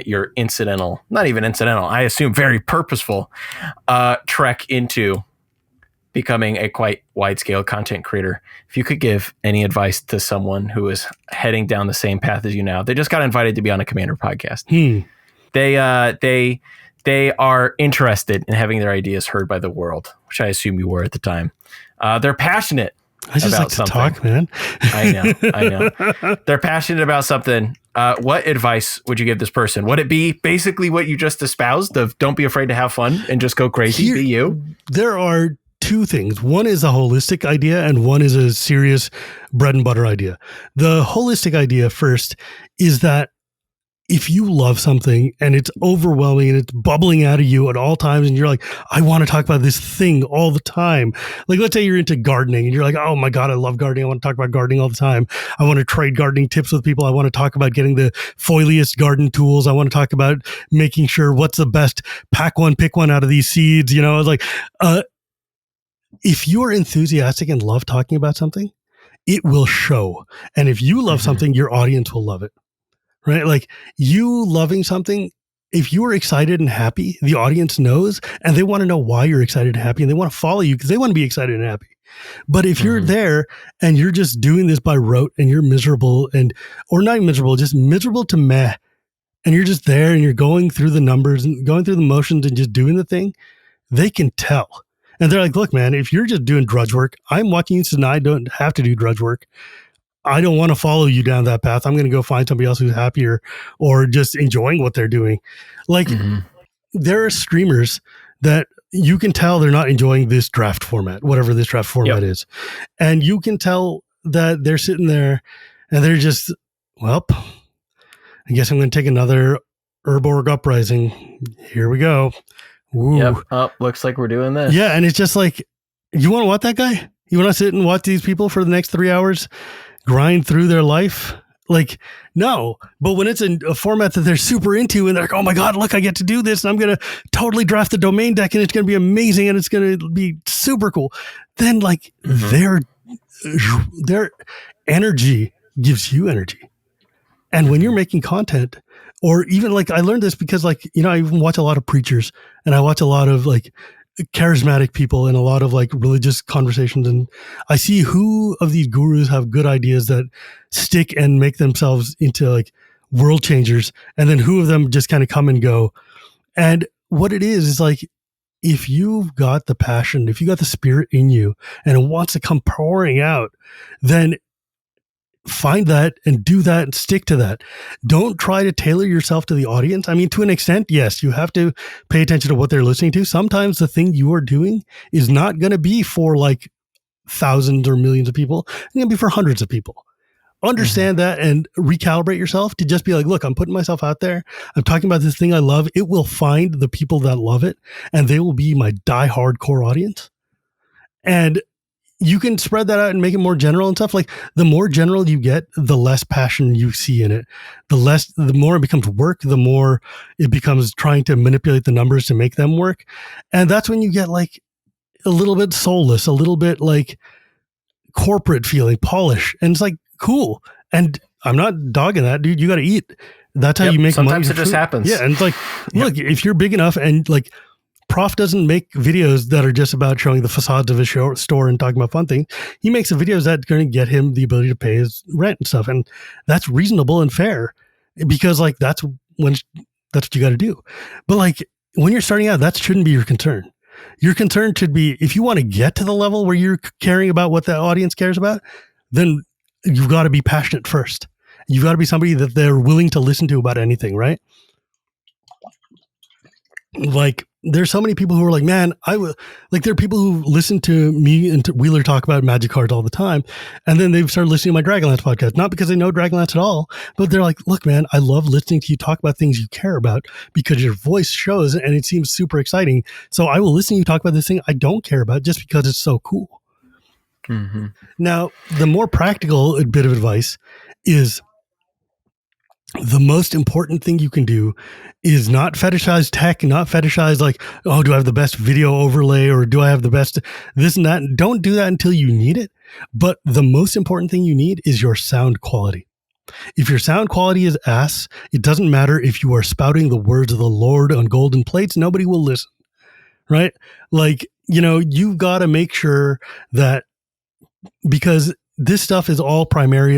your not even incidental, I assume very purposeful trek into becoming a quite wide-scale content creator. If you could give any advice to someone who is heading down the same path as you now, they just got invited to be on a Commander podcast. They are interested in having their ideas heard by the world, which I assume you were at the time. They're passionate. I just like to talk, man. I know. They're passionate about something. What advice would you give this person? Would it be basically what you just espoused of don't be afraid to have fun and just go crazy, be you? There are two things. One is a holistic idea and one is a serious bread and butter idea. The holistic idea first is that if you love something and it's overwhelming and it's bubbling out of you at all times and you're like, I want to talk about this thing all the time. Like, let's say you're into gardening and you're like, oh my God, I love gardening. I want to talk about gardening all the time. I want to trade gardening tips with people. I want to talk about getting the foiliest garden tools. I want to talk about making sure what's the best pack one, pick one out of these seeds. It's like, if you're enthusiastic and love talking about something, it will show. And if you love something, your audience will love it. Right? Like you loving something, if you're excited and happy, the audience knows and they want to know why you're excited and happy and they want to follow you because they want to be excited and happy. But if you're there and you're just doing this by rote and you're miserable or not miserable, just miserable to meh, and you're just there and you're going through the numbers and going through the motions and just doing the thing, they can tell. And they're like, look, man, if you're just doing drudge work, I'm watching you and I don't have to do drudge work. I don't want to follow you down that path. I'm going to go find somebody else who's happier or just enjoying what they're doing. Like there are streamers that you can tell they're not enjoying this draft format, whatever this draft format is. And you can tell that they're sitting there and they're just, well, I guess I'm going to take another Urborg Uprising. Here we go. Ooh. Yep. Oh, looks like we're doing this. Yeah. And it's just like, you want to what that guy? You want to sit and watch these people for the next 3 hours grind through their life? Like, no. But when it's in a format that they're super into and they're like, oh my God, look, I get to do this and I'm going to totally draft the domain deck and it's going to be amazing and it's going to be super cool. Then like their energy gives you energy. And when you're making content, or even like, I learned this because like, you know, I even watch a lot of preachers and I watch a lot of like charismatic people and a lot of like religious conversations. And I see who of these gurus have good ideas that stick and make themselves into like world changers. And then who of them just kind of come and go. And what it is like, if you've got the passion, if you got the spirit in you and it wants to come pouring out, then find that and do that and stick to that. Don't try to tailor yourself to the audience. I mean, to an extent, yes, you have to pay attention to what they're listening to. Sometimes the thing you are doing is not going to be for like thousands or millions of people. It's going to be for hundreds of people. Understand that and recalibrate yourself to just be like, look, I'm putting myself out there. I'm talking about this thing I love. It will find the people that love it and they will be my die-hard core audience. And you can spread that out and make it more general and stuff. Like the more general you get, the less passion you see in it. The more it becomes work, the more it becomes trying to manipulate the numbers to make them work. And that's when you get like a little bit soulless, a little bit like corporate feeling, polish. And it's like, cool. And I'm not dogging that, dude. You got to eat. That's how you make money. Sometimes it just happens. Yeah. And it's like, look, if you're big enough and like, Prof doesn't make videos that are just about showing the facades of his store and talking about fun things. He makes the videos that are going to get him the ability to pay his rent and stuff. And that's reasonable and fair because like, that's what you got to do. But like when you're starting out, that shouldn't be your concern. Your concern should be, if you want to get to the level where you're caring about what the audience cares about, then you've got to be passionate first. You've got to be somebody that they're willing to listen to about anything, right? Like, there's so many people who are like, man, there are people who listen to me and to Wheeler talk about magic cards all the time. And then they've started listening to my Dragonlance podcast, not because they know Dragonlance at all, but they're like, look, man, I love listening to you talk about things you care about because your voice shows and it seems super exciting. So I will listen to you talk about this thing I don't care about just because it's so cool. Mm-hmm. Now, the more practical bit of advice is the most important thing you can do is not fetishize tech, not fetishize like, oh, do I have the best video overlay or do I have the best this and that? Don't do that until you need it. But the most important thing you need is your sound quality. If your sound quality is ass, it doesn't matter if you are spouting the words of the Lord on golden plates, nobody will listen, right? Like, you know, you've got to make sure that because this stuff is all primarily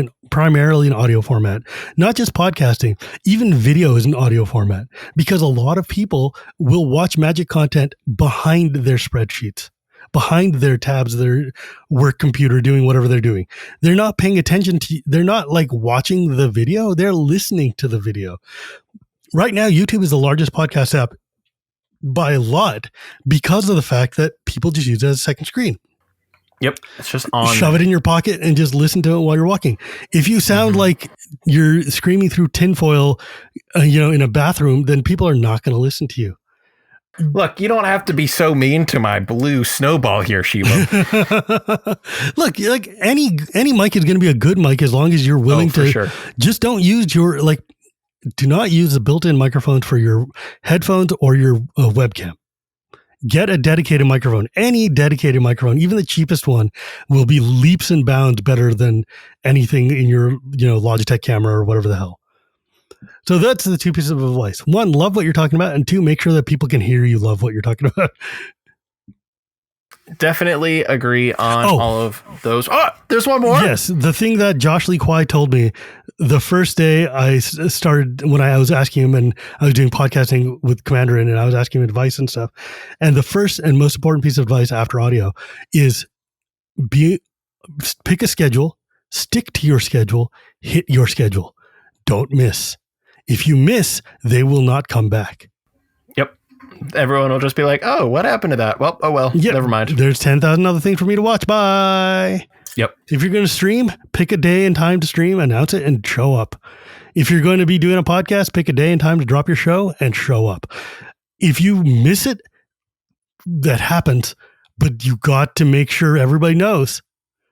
in audio format, not just podcasting, even video is an audio format because a lot of people will watch magic content behind their spreadsheets, behind their tabs, their work computer, doing whatever they're doing. They're not paying attention to, they're not like watching the video. They're listening to the video. Right now, YouTube is the largest podcast app by a lot because of the fact that people just use it as a second screen. Yep. It's just on. Shove it in your pocket and just listen to it while you're walking. If you sound like you're screaming through tinfoil, in a bathroom, then people are not going to listen to you. Look, you don't have to be so mean to my blue snowball here, Shivam. Look, like any mic is going to be a good mic as long as you're willing to. Sure. Just don't use do not use the built-in microphones for your headphones or your webcam. Get a dedicated microphone. Any dedicated microphone, even the cheapest one, will be leaps and bounds better than anything in your, Logitech camera or whatever the hell. So that's the two pieces of advice. One, love what you're talking about. And two, make sure that people can hear you love what you're talking about. Definitely agree on all of those. Oh, there's one more. Yes. The thing that Josh Lee Kwai told me the first day I started, when I was asking him, and I was doing podcasting with Commander and I was asking him advice and stuff. And the first and most important piece of advice after audio is pick a schedule, stick to your schedule, hit your schedule. Don't miss. If you miss, they will not come back. Everyone will just be like, oh, what happened to that? Well, never mind. There's 10,000 other things for me to watch. Bye. Yep. If you're going to stream, pick a day and time to stream, announce it, and show up. If you're going to be doing a podcast, pick a day and time to drop your show and show up. If you miss it, that happens, but you got to make sure everybody knows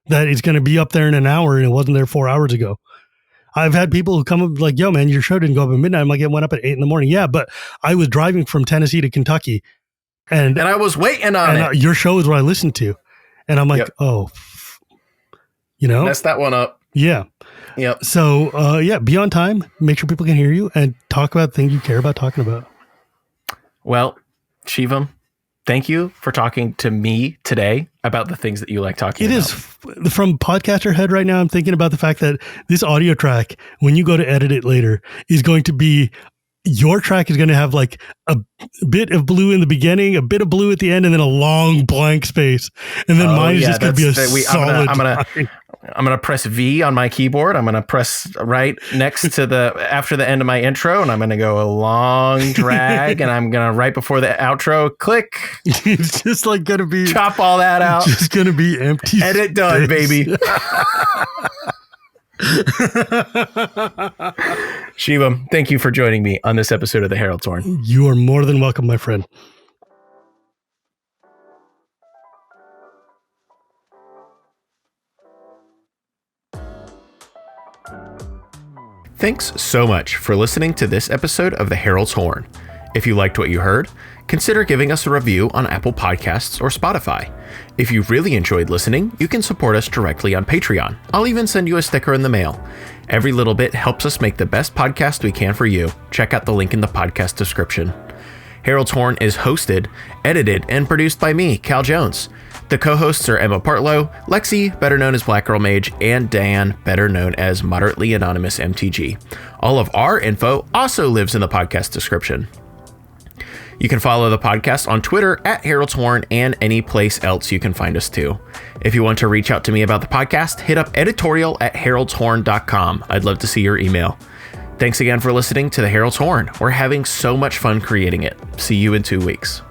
that it's going to be up there in an hour and it wasn't there 4 hours ago. I've had people who come up like, yo, man, your show didn't go up at midnight. I'm like, it went up at 8 a.m. Yeah, but I was driving from Tennessee to Kentucky and I was waiting on it. Your show is what I listened to. And I'm like, oh, you know, messed that one up. Yeah. Yep. So, be on time. Make sure people can hear you and talk about things you care about talking about. Well, Shivam, thank you for talking to me today about the things that you like talking about. It is from podcaster head right now. I'm thinking about the fact that this audio track, when you go to edit it later, is going to be, your track is going to have like a bit of blue in the beginning, a bit of blue at the end, and then a long blank space. And then mine is just going to be a solid. I'm going to press V on my keyboard. I'm going to press right next to after the end of my intro, and I'm going to go a long drag, and I'm going to, right before the outro, click. It's just like going to be. Chop all that out. It's just going to be empty. Edit done, baby. Shivam, thank you for joining me on this episode of The Herald Torn. You are more than welcome, my friend. Thanks so much for listening to this episode of The Herald's Horn. If you liked what you heard, consider giving us a review on Apple Podcasts or Spotify. If you really enjoyed listening, you can support us directly on Patreon. I'll even send you a sticker in the mail. Every little bit helps us make the best podcast we can for you. Check out the link in the podcast description. Herald's Horn is hosted, edited, and produced by me, Cal Jones. The co-hosts are Emma Partlow, Lexi, better known as Black Girl Mage, and Dan, better known as Moderately Anonymous MTG. All of our info also lives in the podcast description. You can follow the podcast on Twitter at Herald's Horn and any place else you can find us too. If you want to reach out to me about the podcast, hit up editorial@heraldshorn.com. I'd love to see your email. Thanks again for listening to The Herald's Horn. We're having so much fun creating it. See you in 2 weeks.